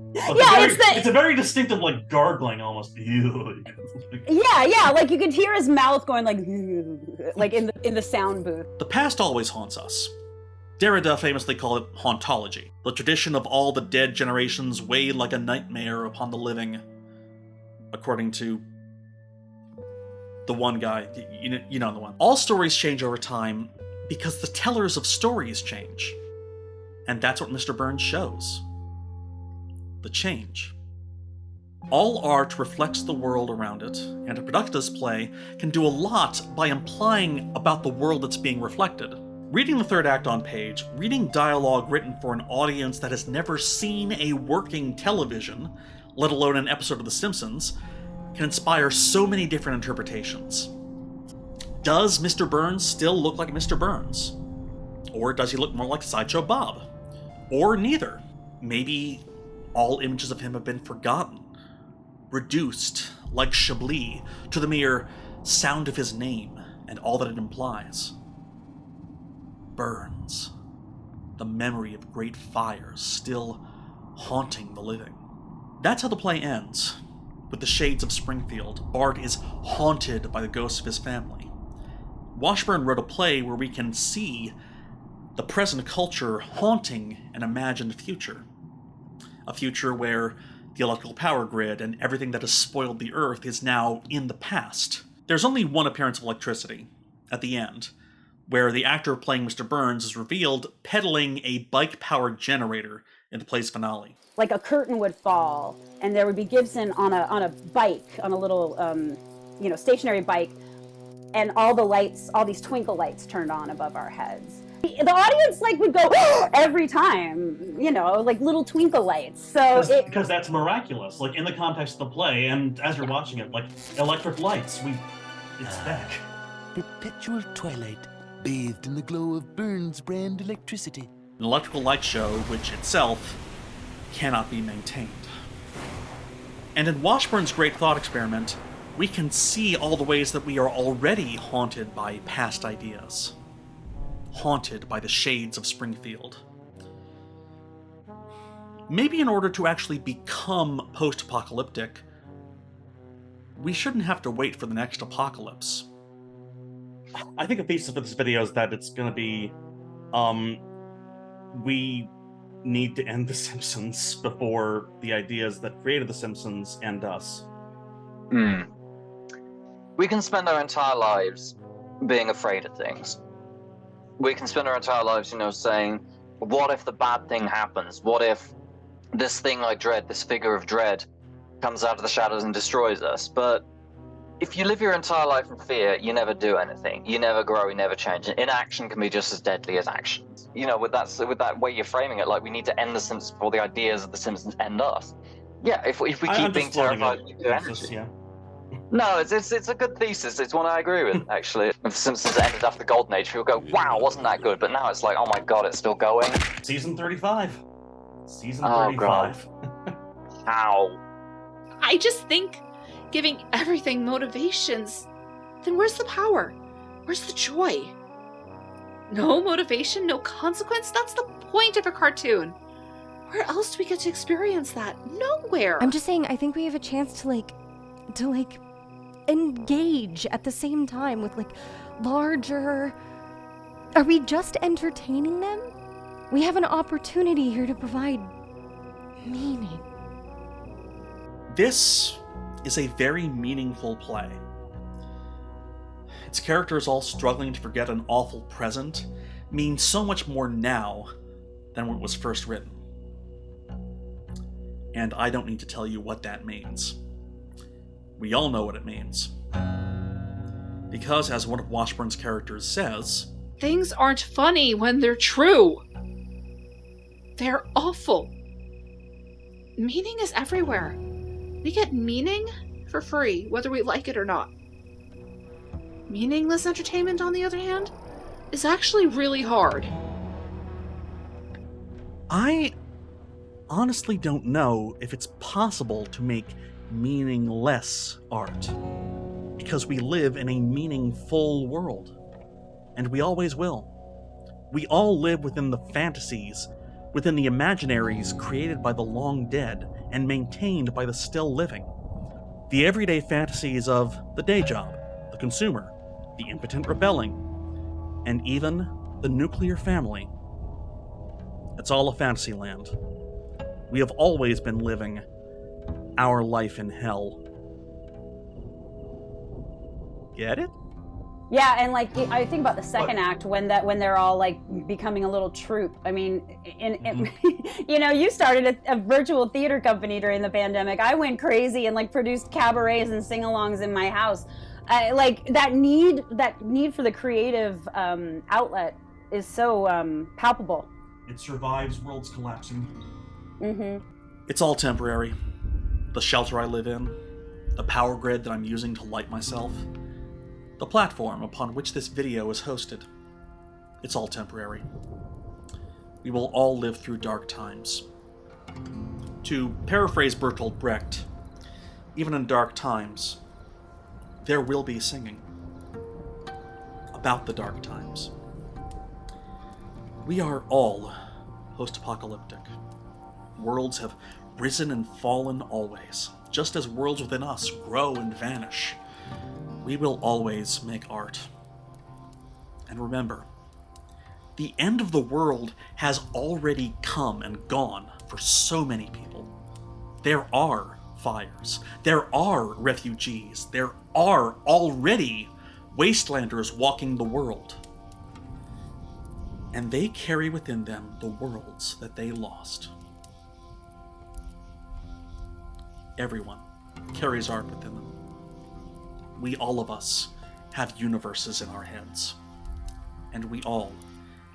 It's a very distinctive, like, gargling almost. Yeah, like you could hear his mouth going like in the sound booth. The past always haunts us. Derrida famously called it hauntology, the tradition of all the dead generations weighed like a nightmare upon the living. According to the one guy, you know the one. All stories change over time because the tellers of stories change. And that's what Mr. Burns shows. The change. All art reflects the world around it, and a production display can do a lot by implying about the world that's being reflected. Reading the third act on page, reading dialogue written for an audience that has never seen a working television, let alone an episode of The Simpsons, can inspire so many different interpretations. Does Mr. Burns still look like Mr. Burns? Or does he look more like Sideshow Bob? Or neither? Maybe all images of him have been forgotten, reduced, like Chablis, to the mere sound of his name and all that it implies. Burns, the memory of great fires still haunting the living. That's how the play ends. With the shades of Springfield, Bart is haunted by the ghosts of his family. Washburn wrote a play where we can see the present culture haunting an imagined future. A future where the electrical power grid and everything that has spoiled the Earth is now in the past. There's only one appearance of electricity, at the end, where the actor playing Mr. Burns is revealed pedaling a bike-powered generator in the play's finale. Like a curtain would fall, and there would be Gibson on a bike, on a little, stationary bike, and all the lights, all these twinkle lights turned on above our heads. The audience would go every time, like little twinkle lights. So because that's miraculous, in the context of the play, and as you're watching it, electric lights, it's back. Perpetual twilight, bathed in the glow of Burns brand electricity. An electrical light show which itself cannot be maintained. And in Washburn's great thought experiment, we can see all the ways that we are already haunted by past ideas. Haunted by the shades of Springfield. Maybe in order to actually become post-apocalyptic, we shouldn't have to wait for the next apocalypse. I think a thesis for this video is that it's going to be, we need to end The Simpsons before the ideas that created The Simpsons end us. We can spend our entire lives being afraid of things. We can spend our entire lives, saying, what if the bad thing happens? What if this thing I dread, this figure of dread, comes out of the shadows and destroys us? But if you live your entire life in fear, you never do anything. You never grow, you never change. Inaction can be just as deadly as action. With that way you're framing it, we need to end The Simpsons before the ideas of The Simpsons end us. Yeah, if we keep being terrified, we do energy. Yeah. No, it's a good thesis. It's one I agree with, actually. If The Simpsons ended after the Golden Age, people go, wow, wasn't that good? But now it's like, oh my god, it's still going. Season 35. Season 35. Oh god. How? I just think giving everything motivations, then where's the power? Where's the joy? No motivation, no consequence? That's the point of a cartoon. Where else do we get to experience that? Nowhere. I'm just saying, I think we have a chance to engage at the same time with larger... Are we just entertaining them? We have an opportunity here to provide meaning. This is a very meaningful play. Its characters all struggling to forget an awful present mean so much more now than when it was first written. And I don't need to tell you what that means. We all know what it means. Because, as one of Washburn's characters says, things aren't funny when they're true. They're awful. Meaning is everywhere. We get meaning for free, whether we like it or not. Meaningless entertainment, on the other hand, is actually really hard. I honestly don't know if it's possible to make meaningless art, because we live in a meaningful world, and we always will. We all live within the fantasies, within the imaginaries created by the long dead and maintained by the still living. The everyday fantasies of the day job, the consumer, the impotent rebelling, and even the nuclear family. It's all a fantasy land. We have always been living our life in hell. Get it? Yeah, and I think about the second act when they're all becoming a little troupe. I mean, you started a virtual theater company during the pandemic. I went crazy and produced cabarets and sing-alongs in my house. That need for the creative outlet is so palpable. It survives worlds collapsing. Mm-hmm. It's all temporary. The shelter I live in, the power grid that I'm using to light myself, the platform upon which this video is hosted. It's all temporary. We will all live through dark times. To paraphrase Bertolt Brecht, even in dark times, there will be singing about the dark times. We are all post-apocalyptic. Worlds have risen and fallen always, just as worlds within us grow and vanish. We will always make art. And remember, the end of the world has already come and gone for so many people. There are fires. There are refugees. There are already wastelanders walking the world. And they carry within them the worlds that they lost. Everyone carries art within them. We, all of us, have universes in our heads. And we all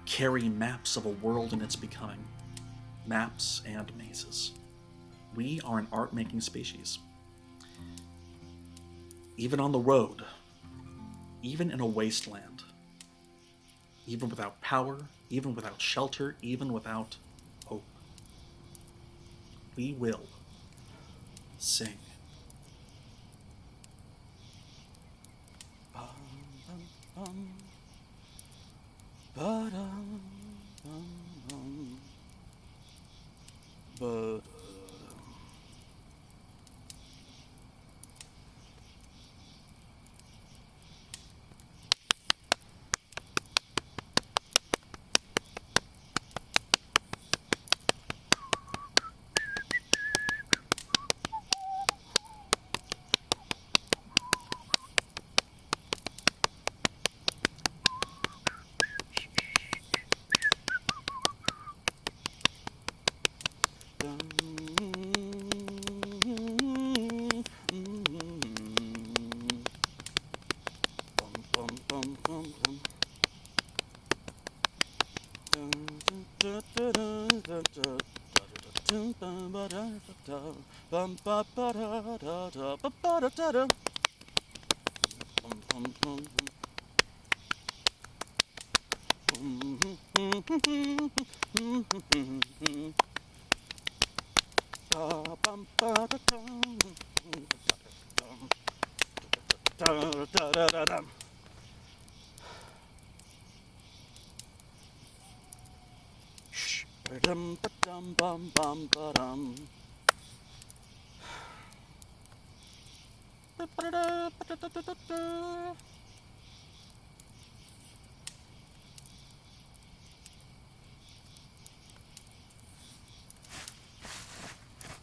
carry maps of a world in its becoming. Maps and mazes. We are an art-making species. Even on the road, even in a wasteland, even without power, even without shelter, even without hope, we will sing.